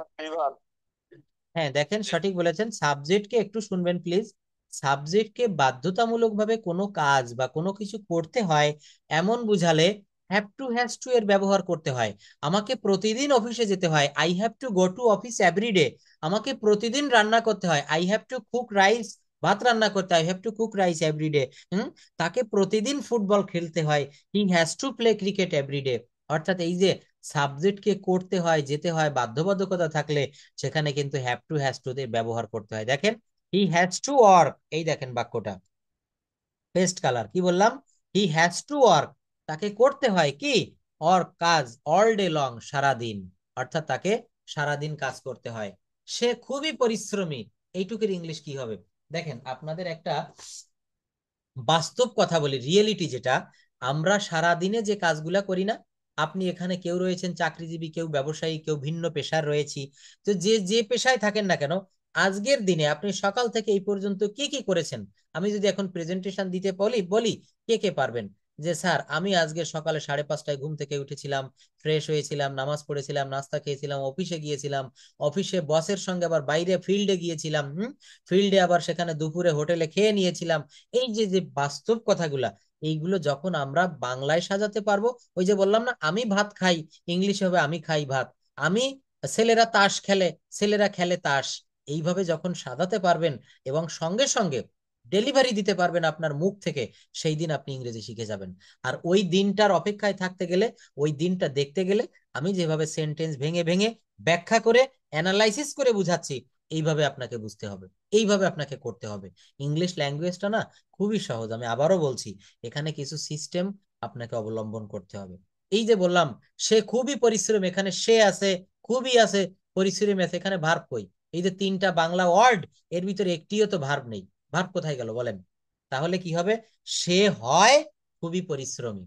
Speaker 1: হ্যাঁ, দেখেন সঠিক বলেছেন, সাবজেক্টকে একটু শুনবেন প্লিজ। সাবজেক্টকে বাধ্যতামূলক ভাবে কোনো কাজ বা কোনো কিছু করতে হয় এমন বুঝালে হ্যাভ টু হ্যাজ টু এর ব্যবহার করতে হয়। আমাকে প্রতিদিন অফিসে যেতে হয়, I have to go to office everyday. আমাকে প্রতিদিন রান্না করতে হয়, I have to cook rice, ভাত রান্না করতে হয়, I have to cook rice everyday. তাকে প্রতিদিন ফুটবল খেলতে হয়, he has to play cricket everyday. অর্থাৎ এই যে সাবজেক্টকে করতে হয়, যেতে হয়, বাধ্যবাধকতা থাকলে সেখানে কিন্তু হ্যাভ টু হ্যাজ টু দিয়ে ব্যবহার করতে হয়। দেখেন, হি হ্যাজ টু ওয়ার্ক, এই দেখেন বাক্যটা, পেস্ট কালার, কি বললাম? হি হ্যাজ টু ওয়ার্ক, তাকে করতে হয় কি? ওয়ার্ক, কাজ, অল ডে লং, সারাদিন, অর্থাৎ তাকে সারাদিন কাজ করতে হয়। সে খুবই পরিশ্রমী, এইটুকুর ইংলিশ কি হবে? দেখেন, আপনাদের একটা বাস্তব কথা বলি, রিয়েলিটি যেটা, আমরা সারা দিনে যে কাজগুলা করি না, আপনি এখানে কেউ রয়েছেন চাকরিজীবী, কেউ ব্যবসায়ী, কেউ ভিন্ন পেশার রয়েছি, তো যে যে পেশায় থাকেন না কেন, আজকের দিনে আপনি সকাল থেকে এই পর্যন্ত কি কি করেছেন? আমি যদি এখন প্রেজেন্টেশন দিতে বলি বলি, কে কে পারবেন যে স্যার আমি আজকে সকালে 5:30টায় ঘুম থেকে উঠেছিলাম, ফ্রেশ হয়েছিলাম, নামাজ পড়েছিলাম, নাস্তা খেয়েছিলাম, অফিসে গিয়েছিলাম, অফিসে বসের সঙ্গে আবার বাইরে ফিল্ডে গিয়েছিলাম, ফিল্ডে আবার সেখানে দুপুরে হোটেলে খেয়ে নিয়েছিলাম। এই যে যে বাস্তব কথাগুলা, এইগুলো যখন আমরা বাংলায় সাজাতে পারবো, ওই যে বললাম না, আমি ভাত খাই, ইংলিশ হবে আমি খাই ভাত, আমি, ছেলেরা তাস খেলে, ছেলেরা খেলে তাস, এইভাবে যখন সাজাতে পারবেন এবং সঙ্গে সঙ্গে ডেলিভারি দিতে পারবেন আপনার মুখ থেকে, সেই দিন আপনি ইংরেজি শিখে যাবেন। আর ওই দিনটার অপেক্ষায় থাকতে গেলে, ওই দিনটা দেখতে গেলে, আমি যেভাবে সেন্টেন্স ভেঙে ভেঙে ব্যাখ্যা করে অ্যানালাইসিস করে বুঝাচ্ছি, এইভাবে আপনাকে বুঝতে হবে, এইভাবে আপনাকে করতে হবে। ইংলিশ ল্যাঙ্গুয়েজটা না খুবই সহজ, আমি আবারও বলছি, এখানে কিছু সিস্টেম আপনাকে অবলম্বন করতে হবে। এই যে বললাম, সে খুবই পরিশ্রম, এখানে সে আছে, খুবই আছে, পরিশ্রম আছে, এখানে ভার্ব কই? এই যে তিনটা বাংলা ওয়ার্ড, এর ভিতরে একটিও তো ভার্ব নেই, ভার্ব কোথায় গেল বলেন? তাহলে কি হবে? সে হয় খুবই পরিশ্রমী,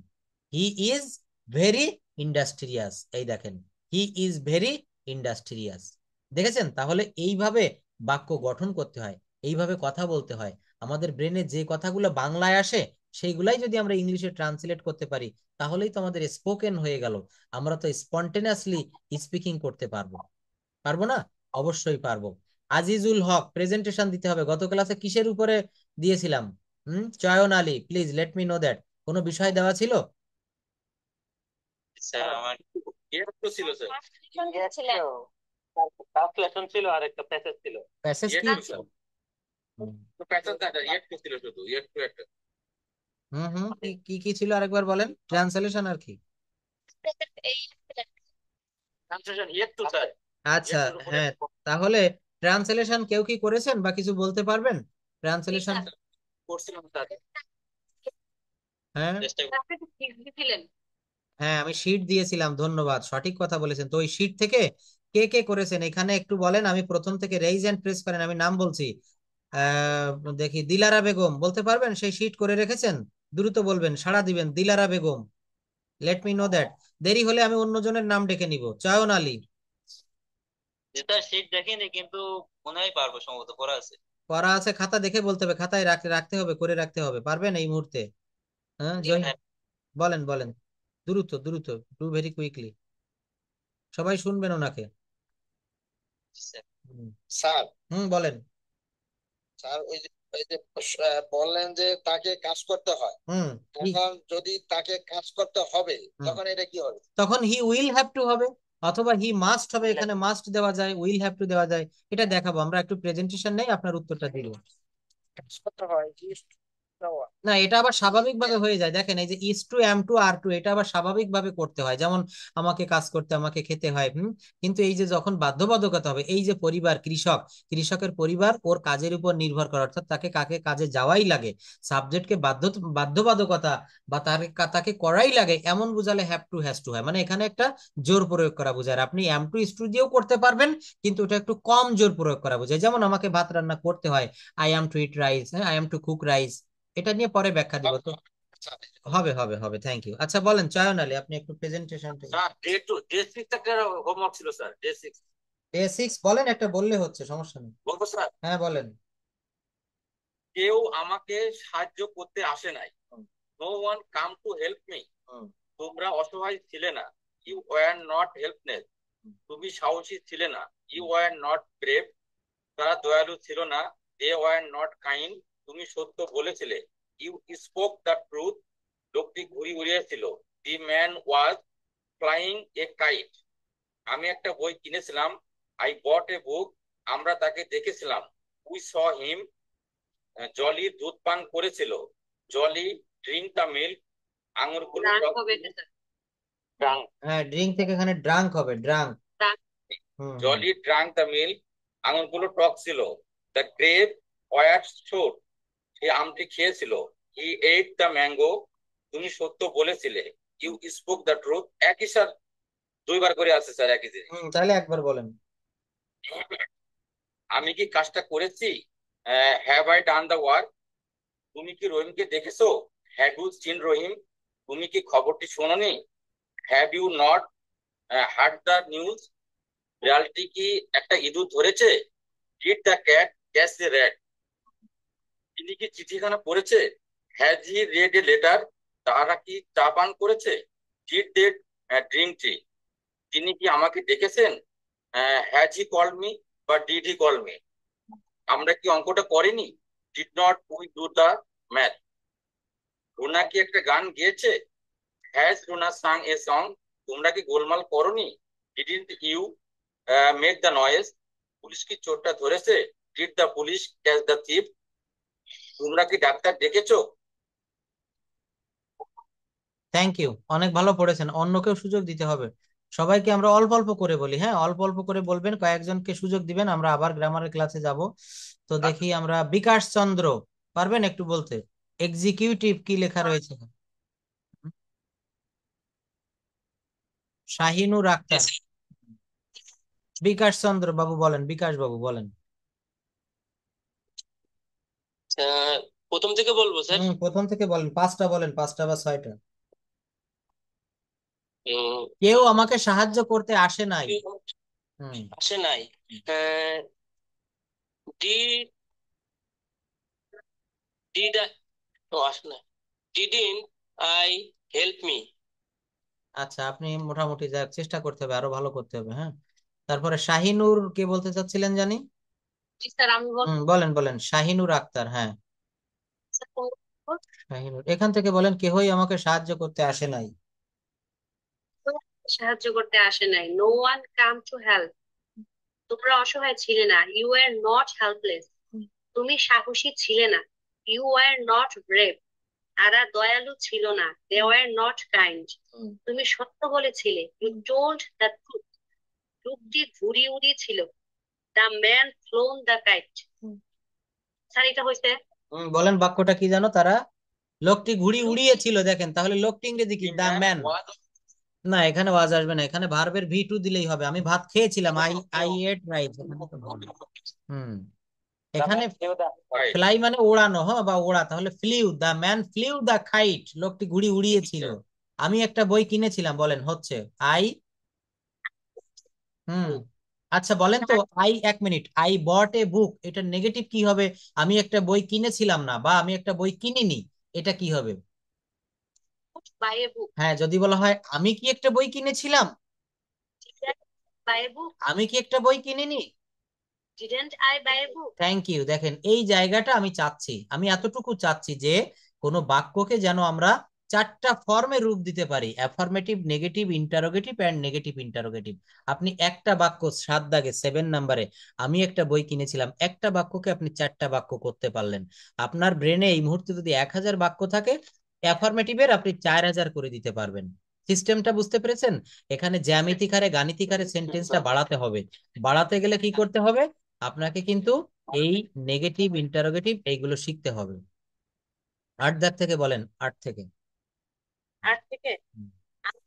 Speaker 1: হি ইজ ভেরি ইন্ডাস্ট্রিয়াস, এই দেখেন, হি ইজ ভেরি ইন্ডাস্ট্রিয়াস। দেখেছেন? তাহলে এইভাবে বাক্য গঠন করতে হয়, এইভাবে কথা বলতে হয়। আমাদের ব্রেনে যে কথাগুলো বাংলায় আসে সেইগুলাই যদি আমরা ইংলিশে ট্রান্সলেট করতে পারি তাহলেই তো আমাদের স্পোকেন হয়ে গেল। আমরা তো স্পন্টেনিয়াসলি স্পিকিং করতে পারবো, পারবো না? অবশ্যই পারবো। আজিজুল হক, প্রেজেন্টেশন দিতে হবে। গত ক্লাসে কিসের উপরে দিয়েছিলাম? চয়ন Ali, please let me know that. কোনো বিষয় দেওয়া ছিল?
Speaker 3: স্যার আমার একটু ছিল স্যার,
Speaker 2: ছিলেন।
Speaker 3: ট্রান্সলেশন ছিল আর একটা প্যাসেজ ছিল।
Speaker 1: প্যাসেজ কি?
Speaker 3: একটু স্যার, তো প্যাসেজ না একটু ছিল, শুধু একটু একটা
Speaker 1: কি কি কি ছিল আরেকবার বলেন, ট্রান্সলেশন আর কি?
Speaker 2: এই
Speaker 3: ট্রান্সলেশন একটু স্যার,
Speaker 1: আচ্ছা,
Speaker 3: একটুর উপরে
Speaker 1: হ্যাঁ, তাহলে ট্রান্সলেশন কেউ কি করেছেন বা কিছু বলতে পারবেন ট্রান্সলেশন?
Speaker 3: করছিলাম স্যার,
Speaker 1: হ্যাঁ
Speaker 3: চেষ্টা
Speaker 2: ছিলেন।
Speaker 1: হ্যাঁ, আমি শীট দিয়েছিলাম, ধন্যবাদ, সঠিক কথা বলেছেন। তো ওই শীট থেকে কে কে করেছেন এখানে একটু বলেন। আমি প্রথম থেকে রেইজ এন্ড প্রেস করেন, আমি নাম বলছি। দেখি, দিলারা বেগম বলতে পারবেন সেই শীট করে রেখেছেন? দ্রুত বলবেন, সাড়া দিবেন। Dilara Begum, late me know that. দেরি হলে আমি অন্যজনের নাম ডেকে নিব। চয়ন আলী,
Speaker 3: যেটা শীট দেখিনি কিন্তু মনে হয় পারবো, সম্ভবত করা আছে।
Speaker 1: করা আছে? খাতা দেখে বলতে হবে, খাতায় রাখতে হবে, করে রাখতে হবে। পারবেন এই মুহূর্তে? হ্যাঁ, জয়,
Speaker 3: হ্যাঁ
Speaker 1: বলেন বলেন, দ্রুত দ্রুত, ডু ভেরি কুইকলি, সবাই শুনবেন ওনাকে।
Speaker 3: স্যার।
Speaker 1: হুম
Speaker 4: স্যার,
Speaker 1: বলেন।
Speaker 4: স্যার ওই যে বললেন যে তাকে কাজ করতে হয়,
Speaker 1: হুম
Speaker 4: তখন যদি তাকে কাজ করতে হবে
Speaker 1: হুম
Speaker 4: তখন এটা কি হবে?
Speaker 1: তখন হি উইল হ্যাভ টু হবে, অথবা হি মাস্ট হবে। এখানে মাস্ট দেওয়া যায়, উইল হ্যাভ টু দেওয়া যায়। এটা দেখাবো আমরা, একটু প্রেজেন্টেশন নেই, আপনার উত্তরটা দিল।
Speaker 4: কাজ করতে হয়
Speaker 1: না, এটা আবার স্বাভাবিক ভাবে হয়ে যায়। দেখেন, এই যে is to, M two, R two, এটা আবার স্বাভাবিক ভাবে করতে হয়। যেমন আমাকে কাজ করতে, আমাকে খেতে হয়। কিন্তু এই যে যখন বাধ্যবাধকতা হবে, এই যে পরিবার, কৃষক, কৃষকের পরিবার ওর কাজের উপর নির্ভর করে, অর্থাৎ তাকে কাকে কাজে যাওয়াই লাগে, সাবজেক্টকে বাধ্যবাধকতা বা তাকে করাই লাগে, এমন বুঝালে হ্যাভ টু, হ্যাজ টু হয়। মানে এখানে একটা জোর প্রয়োগ করা বোঝায়। আর আপনি এম টু ইস টু দিয়েও করতে পারবেন, কিন্তু ওটা একটু কম জোর প্রয়োগ করা বোঝায়। যেমন আমাকে ভাত রান্না করতে হয়, I am to eat rice, হ্যাঁ, I am to cook rice. এটা নিয়ে পরে ব্যাখ্যা দিব তো। হবে হবে হবে, থ্যাংক ইউ। আচ্ছা বলেন চয়ন আলী, আপনি একটু প্রেজেন্টেশন।
Speaker 3: স্যার ডে 6 একটা হোমওয়ার্ক ছিল স্যার, ডে 6।
Speaker 1: বেসিক্স বলেন, একটা বললে হচ্ছে, সমস্যা নেই।
Speaker 3: বলবো স্যার?
Speaker 1: হ্যাঁ বলেন।
Speaker 3: কেউ আমাকে সাহায্য করতে আসে নাই।
Speaker 1: হুম,
Speaker 3: no one come to help me.
Speaker 1: হুম,
Speaker 3: তোমরা অসহায় ছিলে না, ইউ ওয়ার নট হেল্পলেস।
Speaker 1: হুম,
Speaker 3: তুমি সাহসী ছিলে না, ইউ ওয়ার নট ব্রেভ। তারা দয়ালু ছিল না, দে ওয়ার নট কাইন্ড। তুমি সত্য বলেছিলে, ইউ স্পোক দ্য ট্রুথ। লোকটি ঘুড়ি উড়িয়েছিল, the man was flying a kite. আমি একটা বই কিনেছিলাম, আই বট এ বুক। আমরা তাকে দেখেছিলাম, উই স হিম। জলি দুধ পান করেছিল, জলি ড্রিঙ্ক দ্য মিল্ক। আঙুরগুলো ড্রাঙ্ক,
Speaker 1: হ্যাঁ, ড্রিঙ্ক থেকে এখানে ড্রাঙ্ক হবে, ড্রাঙ্ক। হুম হুম
Speaker 3: জলি ড্রাঙ্ক দ্য মিল্ক। আঙুরগুলো টক ছিল। দ্য গ্রেপ ওয়ার শোর। সে আমটি খেয়েছিল, হি এইট দ্য ম্যাঙ্গো। তুমি সত্য বলেছিলে, ইউ স্পোক দ্য ট্রুথ। একই স্যার, দুইবার করে আছে স্যার একই জিনিস।
Speaker 1: তাহলে একবার বলেন।
Speaker 3: আমি কি কাজটা করেছি? Have I done the work. তুমি কি রহিমকে দেখেছো? Have you seen Rahim. তুমি কি খবরটি শোনোনি? Have you not heard the news. বিড়ালটি কি একটা ইঁদুর ধরেছে? Did the cat catch the rat. তিনি কি চিঠিখানা পড়েছে? Has he read a letter. তারা কি চা পান করেছে? Did they drink tea. তিনি কি আমাকে ডেকেছেন? হ্যাজ হি কল মি বা ডিড হি কল মি। আমরা কি অঙ্কটা করিনি? Did not we do the math. Runa কি একটা গান গেয়েছে? Has Runa sung a song. তোমরা কি গোলমাল করনি? Didn't you make the noise. Police কি চোরটা ধরেছে? Did the police catch the thief. তোমরা কি ডাক্তার ডেকেছো?
Speaker 1: থ্যাংক ইউ, অনেক ভালো পড়েছেন। অন্যকেও সুযোগ দিতে হবে। সবাইকে আমরা অল্প অল্প করে বলি, হ্যাঁ, অল্প অল্প করে বলবেন, কয়েকজনকে সুযোগ দিবেন। আমরা আবার গ্রামারের ক্লাসে যাব। তো দেখি আমরা, বিকাশ চন্দ্র, পারবেন একটু বলতে এক্সিকিউটিভ কি লেখা রয়েছে? শাহিনুর আক্তার, বিকাশ চন্দ্র বাবু বলেন, বিকাশ বাবু বলেন।
Speaker 3: প্রথম থেকে বলবো স্যার?
Speaker 1: প্রথম থেকে বলেন, পাঁচটা বলেন, পাঁচটা বা ছয়টা। কেউ আমাকে সাহায্য করতে আসে নাই।
Speaker 5: আসে নাই। আসে নাই। Didn't I help me?
Speaker 1: আচ্ছা, আপনি মোটামুটি চেষ্টা করতে হবে, আরো ভালো করতে হবে। হ্যাঁ, তারপরে শাহিনুর কে বলতে চাচ্ছিলেন জানি।
Speaker 2: স্যার আমি
Speaker 1: বলেন বলেন, শাহিনুর আক্তার। হ্যাঁ, শাহিনুর, এখান থেকে বলেন কেহই আমাকে সাহায্য করতে আসে নাই।
Speaker 2: সাহায্য করতে আসে নাই। No one come to help. তোমরা অসহায় ছিলে না। You are not helpless. তুমি সাহসী ছিলে না। You are not brave. তারা দয়ালু ছিল না। They were not kind. তুমি সত্য বলেছিলে। You told the truth. লোকটি ঘুড়ি উড়িয়েছিল। The man flown the kite. Sir এটা হয়েছে।
Speaker 1: বলেন বাক্যটা কি জানো তারা? লোকটি ঘুড়ি উড়িয়েছিল। দেখেন, তাহলে লোকটি ইংরেজি কি? The man. না, এখানে ওয়াজ আসবে না, এখানে ভার্বের ভি2 দিলেই হবে। আমি ভাত খেয়েছিলাম, আই এট রাইস। এখানে ফ্লাই মানে ওড়ানো, হ্যাঁ, বা ওড়া, তাহলে flew. The man flew the kite. লোকটি ঘুড়ি উড়িয়েছিল। আমি একটা বই কিনেছিলাম। বলেন হচ্ছে আই। আচ্ছা বলেন তো, এক মিনিট, আই বট এ বুক, এটা নেগেটিভ কি হবে? আমি একটা বই কিনেছিলাম না, বা আমি একটা বই কিনিনি, এটা কি হবে?
Speaker 2: বাই এ বুক।
Speaker 1: হ্যাঁ, যদি বলা হয় আমি কি একটা বই কিনেছিলাম,
Speaker 2: বাই এ বুক।
Speaker 1: আমি কি একটা বই কিনিনি।
Speaker 2: Didn't I buy a book.
Speaker 1: Thank you. দেখেন, এই জায়গাটা আমি চাচ্ছি, আমি এতটুকু চাচ্ছি যে কোনো বাক্যকে যেন আমরা চারটা ফর্মে রূপ দিতে পারি: affirmative, negative, interrogative and negative interrogative. আপনি একটা বাক্য 7 দাগে 7 নাম্বারে আমি একটা বই কিনেছিলাম, একটা বাক্যকে আপনি চারটা বাক্য করতে পারলেন। আপনার ব্রেনে এই মুহূর্তে যদি 1000 বাক্য থাকে, অ্যাফার্মেটিভের আপনি 4000 করে দিতে পারবেন। সিস্টেমটা বুঝতে পেরেছেন? এখানে জ্যামিতিক হারে, গাণিতিক হারে সেন্টেন্সটা বাড়াতে হবে। বাড়াতে গেলে কি করতে হবে? আপনাকে কিন্তু এই নেগেটিভ, ইন্টারোগেটিভ এইগুলো শিখতে হবে। 8 দাগ থেকে বলেন, 8 থেকে।
Speaker 2: আট থেকে আমি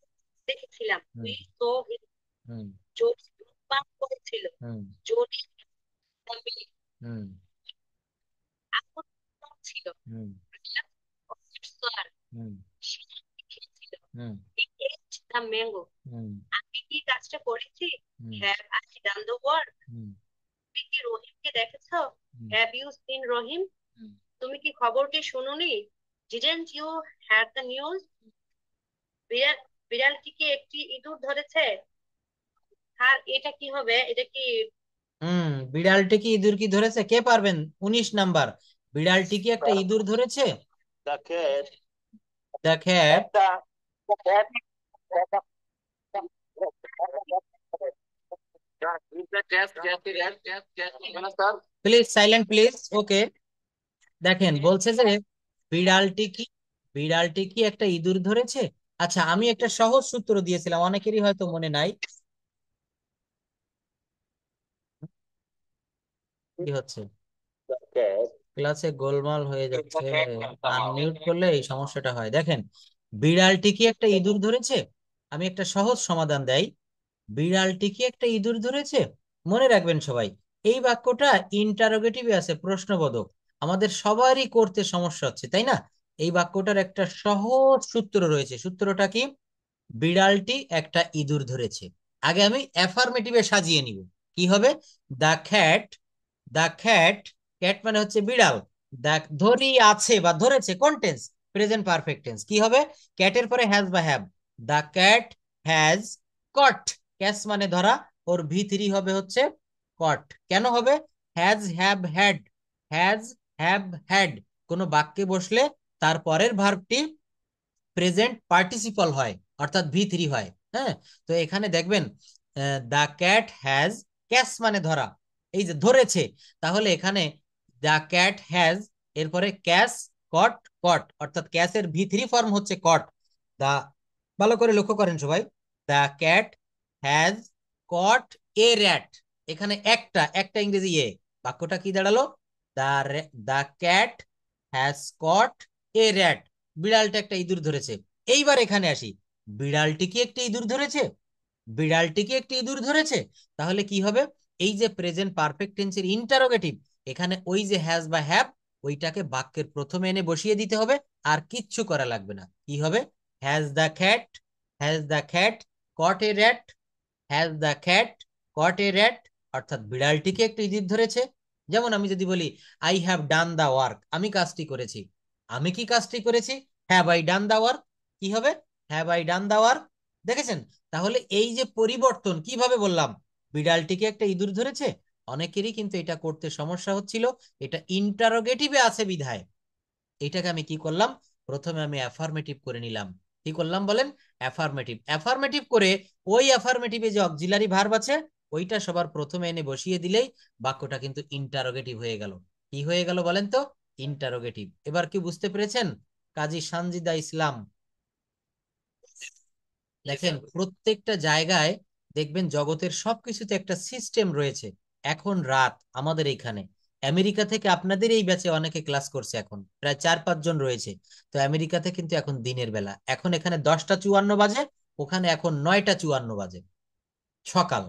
Speaker 2: দেখেছিলাম।
Speaker 1: হুম,
Speaker 2: উই সো হিম।
Speaker 1: হুম,
Speaker 2: যদি ধূমপান করেছিল।
Speaker 1: হুম,
Speaker 2: যদি আমি
Speaker 1: হুম,
Speaker 2: আপত্তি ছিল।
Speaker 1: হুম,
Speaker 2: স্যার
Speaker 1: হুম,
Speaker 2: সে খেয়েছিল।
Speaker 1: হুম,
Speaker 2: He ate the mango.
Speaker 1: হুম,
Speaker 2: আমি কি কাজটা করেছি?
Speaker 1: হুম,
Speaker 2: Have I done the work?
Speaker 1: হুম,
Speaker 2: তুমি কি রহিমকে দেখেছো?
Speaker 1: হুম,
Speaker 2: Have you seen রহিম?
Speaker 1: হুম।
Speaker 2: তুমি কি খবরটি শুনোনি? Didn't you hear the news? বিড়াল বিড়ালটিকে একটি ইঁদুর ধরেছে। আর এটা কি হবে? এটা কি
Speaker 1: বিড়ালটি কি ইঁদুর কি ধরেছে? কে পারবেন? 19 নাম্বার। বিড়ালটি কি একটা ইঁদুর ধরেছে?
Speaker 5: The cat.
Speaker 1: The cat. Please silent, please. Okay, দেখেন বলছে যে বিড়ালটি কি একটা ইঁদুর ধরেছে। আচ্ছা, আমি একটা সহজ সূত্র দিয়েছিলাম, অনেকেরই হয়তো মনে নাই। কি হচ্ছে? ক্লাসে গোলমাল হয়ে যাচ্ছে। আনমিউট করলে এই সমস্যাটা হয়। দেখেন, বিড়ালটি কি একটা ইঁদুর ধরেছে। আমি একটা সহজ সমাধান দেই। বিড়ালটি কি একটা ইঁদুর ধরেছে। মনে রাখবেন সবাই, এই বাক্যটা ইন্টারোগেটিভে আছে, প্রশ্নবোধক। আমাদের সবারই করতে সমস্যা হচ্ছে, তাই না? এই বাক্যটার একটা সহজ সূত্র রয়েছে। সূত্রটা কি? বিড়ালটি একটা ইঁদুর ধরেছে। আগে আমি অ্যাফার্মেটিভে সাজিয়ে নিব। কি হবে? দ্য খ্যাট। দ্য খ্যাট, ক্যাট মানে হচ্ছে বিড়াল। ধরি আছে বা ধরেছে, কোন টেন্স? Present perfect tense. কি হবে? ক্যাটের পরে হ্যাজ বা have. The cat has caught. Catch মানে ধরা, ওর ভি3 হবে হচ্ছে কট। কেন হবে? Has have had. Has have had কোনো বাক্যে বসলে তার পরের ভার্বটি প্রেজেন্ট পার্টিসিপল হয়, অর্থাৎ ভি3 হয়। হ্যাঁ, তো এখানে দেখবেন দ্য ক্যাট হ্যাজ, ক্যাচ মানে ধরা, এই যে ধরেছে, তাহলে এখানে দ্য ক্যাট হ্যাজ, এরপরে ক্যাচ কট, কট, অর্থাৎ ক্যাচের ভি3 ফর্ম হচ্ছে কট। দা, ভালো করে লক্ষ্য করেন সবাই। The cat has caught a rat. এখানে একটা একটা ইংরেজি এ, বাক্যটা কি দাঁড়ালো? The the cat has caught a rat. বিড়ালটা একটা ইঁদুর ধরেছে। এইবার এখানে আসি, বিড়ালটি কি একটা ইঁদুর ধরেছে। বিড়ালটি কি একটা ইঁদুর ধরেছে, তাহলে কি হবে? এই যে প্রেজেন্ট পারফেক্ট টেন্সের ইন্টারোগেটিভ, এখানে ওই যে হ্যাজ বা হ্যাভ, ওইটাকে বাক্যের প্রথমে এনে বসিয়ে দিতে হবে, আর কিচ্ছু করা লাগবে না। কি হবে? Has the cat, has the cat caught a rat? Has the cat caught a rat? অর্থাৎ বিড়ালটিকে একটু ইঁদুর ধরেছে। যেমন আমি যদি বলি I have done the work, আমি কাজটি করেছি। আমি কি কাজটি করেছি? Have I done the work? কি হবে? Have I done the work. দেখেছেন? তাহলে এই যে পরিবর্তন, কিভাবে বললাম বিড়ালটিকে একটা ইঁদুর ধরেছে, অনেকেরই কিন্তু এটা করতে সমস্যা হচ্ছিল। এটা ইন্টারোগেটিভে আছে বিধায় এটাকে আমি কি করলাম, প্রথমে আমি অ্যাফার্মেটিভ করে নিলাম। কি করলাম বলেন? অ্যাফার্মেটিভ। অ্যাফার্মেটিভ করে ওই অ্যাফার্মেটিভে যে অক্সিলারি ভার্ব আছে ওইটা সবার প্রথমে এনে বসিয়ে দিলেই বাক্যটা কিন্তু ইন্টারোগেটিভ হয়ে গেল। কি হয়ে গেল বলেন তো? ইন্টারোগেটিভ। এবার কি বুঝতে পেরেছেন? কাজী সানজিদা ইসলাম, দেখেন প্রত্যেকটা জায়গায় দেখবেন জগতের সবকিছুতে একটা সিস্টেম রয়েছে। এখন রাত আমাদের এইখানে, আমেরিকা থেকে আপনাদের এই ব্যাচে অনেকে ক্লাস করছে, এখন প্রায় 4-5 জন রয়েছে। তো আমেরিকাতে কিন্তু এখন দিনের বেলা, এখন এখানে 10টা 54 বাজে, ওখানে এখন 9টা 54 বাজে সকাল।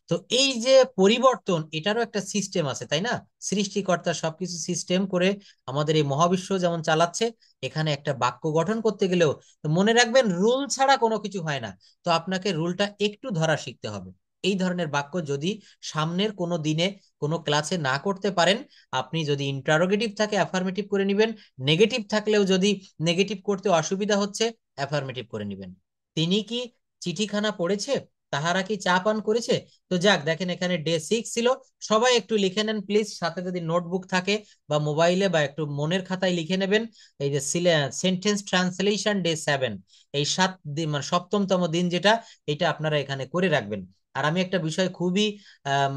Speaker 1: তো এই যে পরিবর্তন, এটারও একটা সিস্টেম আছে, তাই না? সৃষ্টিকর্তা সবকিছু সিস্টেম করে আমাদের এই মহাবিশ্ব যেমন চালাচ্ছে, এখানে একটা বাক্য গঠন করতে গেলেও তো মনে রাখবেন রুল ছাড়া কোনো কিছু হয় না। তো আপনাকে রুলটা একটু ধরা শিখতে হবে। এই ধরনের বাক্য যদি সামনের কোনো দিনে কোনো ক্লাসে না করতে পারেন, আপনি যদি ইন্টারোগেটিভ থাকে অ্যাফার্মেটিভ করে নেবেন, নেগেটিভ থাকলেও যদি নেগেটিভ করতে অসুবিধা হচ্ছে অ্যাফার্মেটিভ করে নেবেন। তিনি কি চিঠিখানা পড়েছে? তাহারা কি চা পান করেছে? তো যাক, দেখেন এখানে ডে 6 ছিল। সবাই একটু লিখে নেন প্লিজ, সাথে যদি নোটবুক থাকে বা মোবাইলে বা একটু মনের খাতায় লিখে নেবেন। এই যে সেন্টেন্স ট্রান্সলেশন ডে 7, এই 7 দিন মানে 7তম দিন যেটা, এটা আপনারা এখানে করে রাখবেন। আর আমি একটা বিষয় খুবই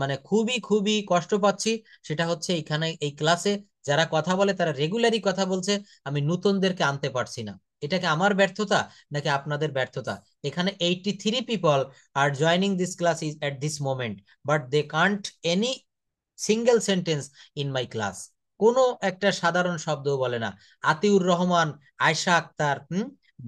Speaker 1: মানে খুবই খুবই কষ্ট পাচ্ছি, সেটা হচ্ছে এখানে এই ক্লাসে যারা কথা বলে তারা রেগুলারই কথা বলছে, আমি নতুনদেরকে আনতে পারছি না। এটাকে আমার ব্যর্থতা নাকি আপনাদের ব্যর্থতা? এখানে 83 people are joining this class is at this moment, but they can't any single sentence in my class. কোনো একটা সাধারণ শব্দও বলে না। আতিউর রহমান, আয়শা আক্তার,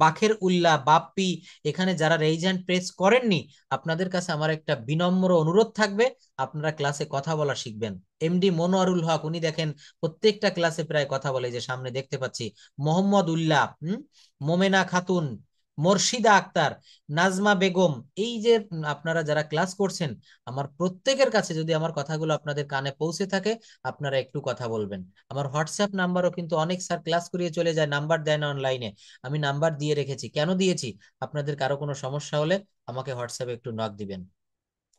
Speaker 1: বাখের উল্লাহ, বাপ্পি, এখানে যারা রেইজ হ্যান্ড প্রেস করেননি, আপনাদের কাছে আমার একটা বিনম্র অনুরোধ থাকবে, আপনারা ক্লাসে কথা বলা শিখবেন। এমডি মনোয়ারুল হক, উনি দেখেন প্রত্যেকটা ক্লাসে প্রায় কথা বলে, যে সামনে দেখতে পাচ্ছি। মোহাম্মদ উল্লাহ, মোমেনা খাতুন, মোর্শিদা আক্তার, নাজমা বেগম, এই যে আপনারা যারা ক্লাস করছেন, আমার প্রত্যেকের কাছে যদি আমার কথাগুলো আপনাদের কানে পৌঁছে থাকে, আপনারা একটু কথা বলবেন। আমার হোয়াটসঅ্যাপ নাম্বারও কিন্তু অনেক স্যার ক্লাস করিয়ে চলে যায়, নাম্বার দেয় না অনলাইনে, আমি নাম্বার দিয়ে রেখেছি। কেন দিয়েছি? আপনাদের কারো কোনো সমস্যা হলে আমাকে হোয়াটসঅ্যাপে একটু নক দিবেন।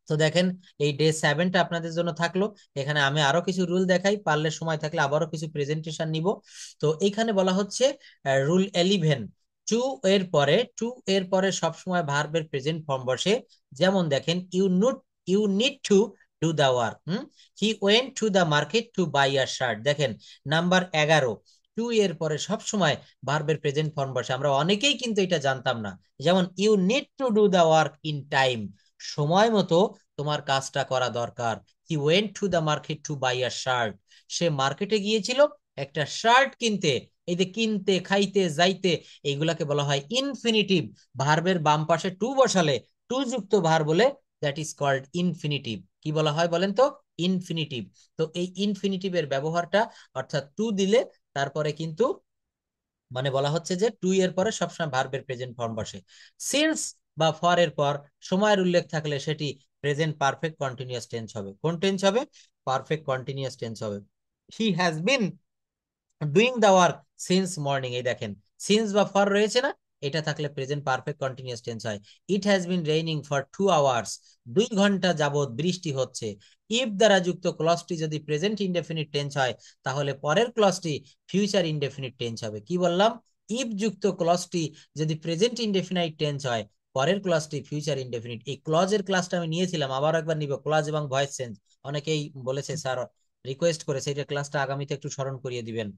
Speaker 1: তো দেখেন এই ডে 7টা আপনাদের জন্য থাকলো। এখানে আমি আরো কিছু রুল দেখাই, পারলে সময় থাকলে আবারও কিছু প্রেজেন্টেশন নিব। তো এইখানে বলা হচ্ছে রুল 11, টু এর পরে সবসময় ভার্বের প্রেজেন্ট ফর্ম বসে। যেমন দেখেন you need to do the work. He went to the market to buy a shirt. দেখেন নাম্বার 11, টু এর পরে সবসময় ভার্বের প্রেজেন্ট ফর্ম বসে। আমরা অনেকেই কিন্তু এটা জানতাম না। যেমন you need to do the work in time, সময় মতো তোমার কাজটা করা দরকার। He went to the market to buy a shirt, সে মার্কেটে গিয়েছিল একটা শার্ট কিনতে। এই যে কিনতে, খাইতে, যাইতে, এইগুলাকে বলা হয় ইনফিনিটিভ। ভার্বের বাম পাশে টু বসালে টু যুক্ত ভার্ব বলে, দ্যাট ইজ কল্ড ইনফিনিটিভ। কি বলা হয় বলেন তো? ইনফিনিটিভ। তো এই ইনফিনিটিভের ব্যবহারটা, অর্থাৎ টু দিলে তারপরে কিন্তু মানে বলা হচ্ছে যে টু এর পরে সবসময় ভার্বের প্রেজেন্ট ফর্ম বসে। সিন্স বা ফর এর পর সময়ের উল্লেখ থাকলে সেটি প্রেজেন্ট পারফেক্ট কন্টিনিউয়াস টেন্স হবে। কোন টেন্স হবে? পারফেক্ট কন্টিনিউয়াস টেন্স হবে। He has been doing the work since morning, এই দেখেন সিন্স বা ফর রয়েছে না, এটা থাকলে প্রেজেন্ট পারফেক্ট কন্টিনিউয়াস টেন্স হয়। It has been raining for 2 hours, 2 ঘন্টা যাবত বৃষ্টি হচ্ছে। ইফ দ্বারা যুক্ত ক্লজটি যদি প্রেজেন্ট ইনডেফিনিট টেন্স হয়, তাহলে পরের ক্লজটি ফিউচার ইনডেফিনিট টেন্স হবে। কি বললাম? ইফ যুক্ত ক্লজটি যদি প্রেজেন্ট ইনডেফিনাইট টেন্স হয়, পরের ক্লজটি ফিউচার ইনডেফিনিট। এই ক্লজের ক্লাসটা আমি নিয়েছিলাম, আবার একবার নিব, ক্লজ এবং ভয়েস চেঞ্জ। অনেকেই বলেছে স্যার, রিকোয়েস্ট করেছে, এটা ক্লাসটা আগামীতে একটু স্মরণ করিয়ে দিবেন।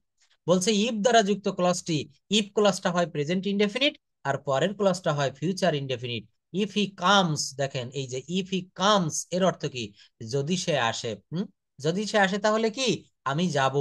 Speaker 1: বলছে ইফ দ্বারা যুক্ত ক্লজটি, ইফ ক্লজটা হয় প্রেজেন্ট ইনডেফিনিট আর পরের ক্লজটা হয় future indefinite. If he comes, দেখেন এই যে ইফ হি কামস এর অর্থ কি? যদি সে আসে। যদি সে আসে তাহলে কি? আমি যাব।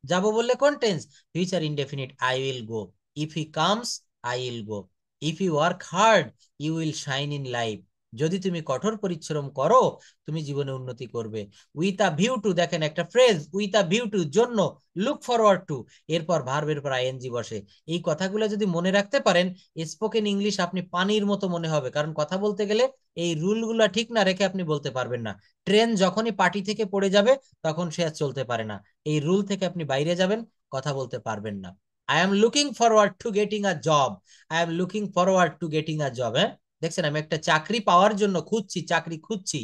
Speaker 1: যাব বললে কোন tense? Future indefinite, I will go. If he comes, I will go. If you work hard, you will shine in life. যদি তুমি কঠোর পরিশ্রম করো তুমি জীবনে উন্নতি করবে। উইথ আ ভিউ টু, দেখেন একটা phrase, with a view to, জন্য, লুক ফরওয়ার্ড টু, এরপর ভার্বের পর আইএনজি বসে। এই কথাগুলো যদি মনে রাখতে পারেন, স্পোকেন ইংলিশ আপনি পানির মতো মনে হবে। কারণ কথা বলতে গেলে এই রুলগুলো ঠিক না রেখে আপনি বলতে পারবেন না। ট্রেন যখনই পার্টি থেকে পড়ে যাবে তখন সে আর চলতে পারে না। এই রুল থেকে আপনি বাইরে যাবেন, কথা বলতে পারবেন না। I am looking forward two getting a job, I am looking forward two getting a job. হ্যাঁ, দেখছেন, আমি একটা চাকরি পাওয়ার জন্য খুঁজছি, চাকরি খুঁজছি।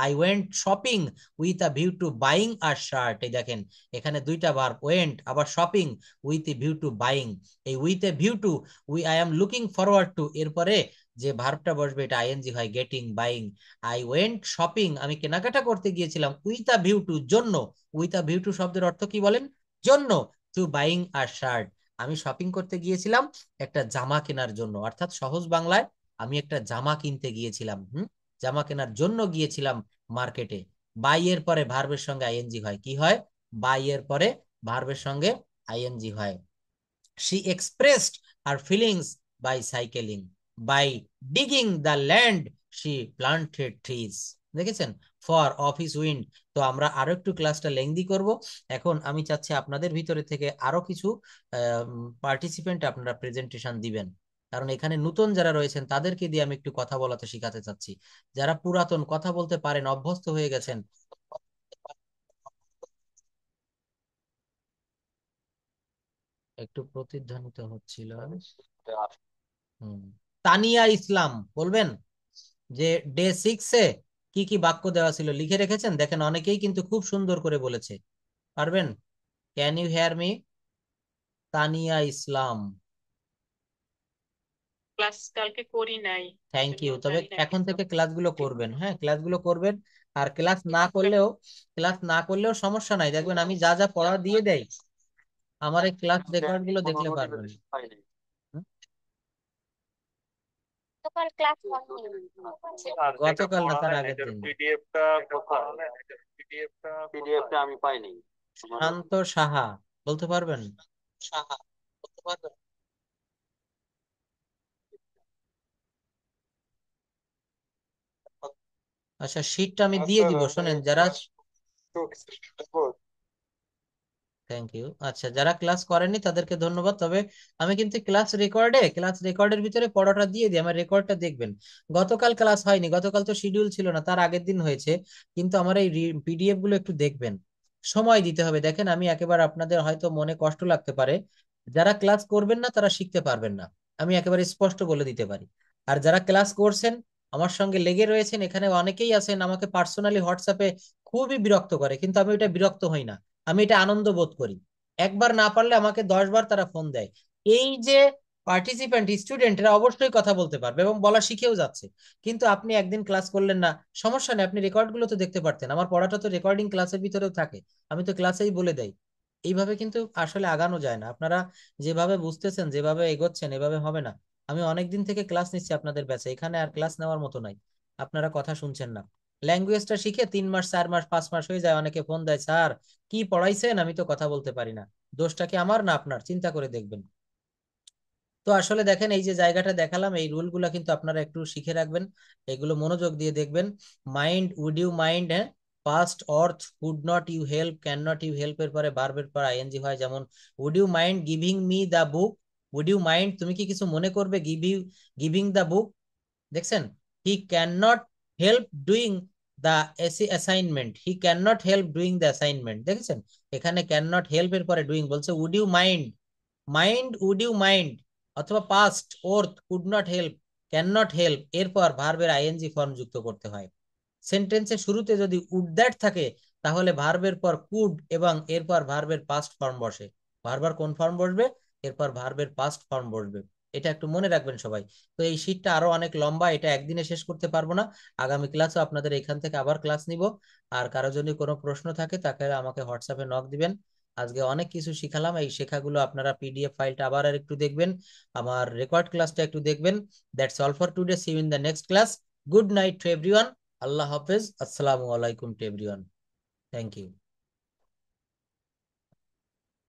Speaker 1: I went shopping with a view to buying a shirt. এই দেখেন, এখানে দুইটা ভার্ব, ওয়েন্ট আবার shopping, with a view to buying. এই with a view to, I am looking forward to, এরপরে যে ভার্বটা বসবে এটা আইএনজি হয়, getting, buying. I went shopping, আমি কেনাকাটা করতে গিয়েছিলাম, উইথ আ ভিউ টু, জন্য। উইথ আ ভিউ টু শব্দের অর্থ কি বলেন? জন্য। টু বাইং আ শার্ট, আমি শপিং করতে গিয়েছিলাম একটা জামা কেনার জন্য। অর্থাৎ সহজ বাংলায় আমি একটা জামা কিনতে গিয়েছিলাম, জামা কেনার জন্য গিয়েছিলাম মার্কেটে। বাই এর পরে ভার্বের সঙ্গে আইএনজি হয়, কি হয়? বাই এর পরে ভার্বের সঙ্গে আইএনজি হয়। She expressed her feelings by cycling. By digging the land, she planted trees. দেখেছেন? For office wind. তো আমরা আরো একটু ক্লাসটা লেংদি করব। এখন আমি চাচ্ছি আপনাদের ভিতরে থেকে আরো কিছু পার্টিসিপেন্ট আপনারা প্রেজেন্টেশন দিবেন। কারণ এখানে নতুন যারা রয়েছেন তাদেরকে দিয়ে আমি একটু কথা বলাতে শিখাতে চাচ্ছি। যারা পুরাতন, কথা বলতে পারেন, অভ্যস্ত হয়ে গেছেন, একটু প্রতিধ্বনিত হচ্ছিল। তানিয়া ইসলাম বলবেন যে ডে 6-এ কি কি বাক্য দেওয়া ছিল লিখে রেখেছেন? দেখেন অনেকেই কিন্তু খুব সুন্দর করে বলেছে। পারবেন? Can you hear me? Tania Islam,
Speaker 6: class কালকে করি নাই,
Speaker 1: থ্যাংক ইউ।
Speaker 6: জন্য
Speaker 1: তবে
Speaker 6: জানি না
Speaker 1: এখন
Speaker 6: একদম
Speaker 1: থেকে ক্লাসগুলো
Speaker 6: ঠিক
Speaker 1: করবেন,
Speaker 6: করে।
Speaker 1: হ্যাঁ ক্লাসগুলো করবেন। আর ক্লাস না করলেও সমস্যা নাই, দেখবেন আমি যা যা পড়া দিয়ে দেই আমার এই ক্লাস রেকর্ড গুলো দেখলে পারবেন। হুম? গতকাল না, তার আগের দিন।
Speaker 3: পিডিএফটা আমি পাইনি।
Speaker 1: শান্ত সাহা বলতে পারবেন?
Speaker 4: সাহা বলতে পারবেন?
Speaker 1: আচ্ছা, শীটটা আমি দিয়ে দিব, শোনেন যারা, থ্যাংক ইউ। আচ্ছা, যারা ক্লাস করেননি তাদেরকে ধন্যবাদ। তবে আমি কিন্তু ক্লাস রেকর্ডের ভিতরে পড়াটা দিয়ে দিই, আমার রেকর্ডটা দেখবেন। গতকাল ক্লাস হয়নি, গতকাল তো শিডিউল ছিল না, তার আগের দিন হয়েছে। কিন্তু আমার এই পিডিএফ গুলো একটু দেখবেন, সময় দিতে হবে। দেখেন আমি একেবারে, আপনাদের হয়তো মনে কষ্ট লাগতে পারে, যারা ক্লাস করবেন না তারা শিখতে পারবেন না, আমি একেবারে স্পষ্ট বলে দিতে পারি। আর যারা ক্লাস করছেন, আমার সঙ্গে লেগে রয়েছেন, এখানে অনেকেই আছেন আমাকে পার্সোনালি হোয়াটসঅ্যাপে খুবই বিরক্ত করে, কিন্তু আমি এটা বিরক্ত হই না, আমি এটা আনন্দ বোধ করি। একবার না পারলে আমাকে 10 বার তারা ফোন দেয়। এই যে পার্টিসিপেন্ট, স্টুডেন্টরা অবশ্যই কথা বলতে পারবে এবং বলা শিখেও যাচ্ছে। কিন্তু আপনি একদিন ক্লাস করলেন না, সমস্যা নেই, আপনি রেকর্ড গুলো তো দেখতে পারতেন, আমার পড়াটা তো রেকর্ডিং ক্লাসের ভিতরেও থাকে, আমি তো ক্লাসেই বলে দেই। এইভাবে কিন্তু আসলে আগানো যায় না। আপনারা যেভাবে বুঝতেছেন, যেভাবে এগোচ্ছেন, এভাবে হবে না। আমি অনেকদিন থেকে ক্লাস নিচ্ছি আপনাদের ব্যাচে, এখানে আর ক্লাস নেওয়ার মতো নাই, আপনারা কথা শুনছেন না। ল্যাঙ্গুয়েজটা শিখে 3 মাস, 4 মাস, 5 মাস হয়ে যায়, অনেকে ফোন দেয়, স্যার কি পড়াইছেন, আমি তো কথা বলতে পারি না। দোষটা কি আমার না আপনার? চিন্তা করে দেখবেন। তো আসলে দেখেন, এই যে জায়গাটা দেখালাম, এই রুলগুলা কিন্তু আপনারা একটু শিখে রাখবেন, এগুলো মনোযোগ দিয়ে দেখবেন। মাইন্ড, উড ইউ মাইন্ড, হ্যাঁ, পাস্ট অর্থ could not you help, can not you help এর পরে ভার্বের পর আইএনজি হয়। যেমন would you mind giving me the book, would you mind, তুমি কি কিছু মনে করবে, গিভিং দা বুক। দেখছেন, he can not help doing the assignment, he can not help doing the assignment. দেখেছেন, এখানে ক্যান নট হেল্প এর পরে ডুইং বলছে। Would you mind, would you mind, অথবা পাস্ট অর্থ could not help, can not help, এরপর ভার্বের ING form যুক্ত করতে হয়। সেন্টেন্সের শুরুতে যদি উড দ্যাট থাকে তাহলে ভার্বের পর কুড এবং এরপর ভার্বের পাস্ট ফর্ম বসে। বারবার কোন ফর্ম বসবে? এরপর ভার্বের পাস্ট ফর্ম বসবে। এটা একটু মনে রাখবেন সবাই। তো এই শীটটা আরো অনেক লম্বা, এটা একদিনে শেষ করতে পারবো না। আগামী ক্লাসও আপনাদের এখান থেকে আবার ক্লাস নিব। আর কারো যদি কোনো প্রশ্ন থাকে তাকে আমাকে হোয়াটসঅ্যাপে নক দিবেন। আজকে অনেক কিছু শিখালাম, এই শেখাগুলো আপনারা পিডিএফ ফাইলটা আবার আর একটু দেখবেন, আমার রেকর্ড ক্লাসটা একটু দেখবেন। That's all for today, see you in the next class. Good night to everyone. আল্লাহ হাফেজ, আসসালামু আলাইকুম টু এভরিওয়ান। Thank you.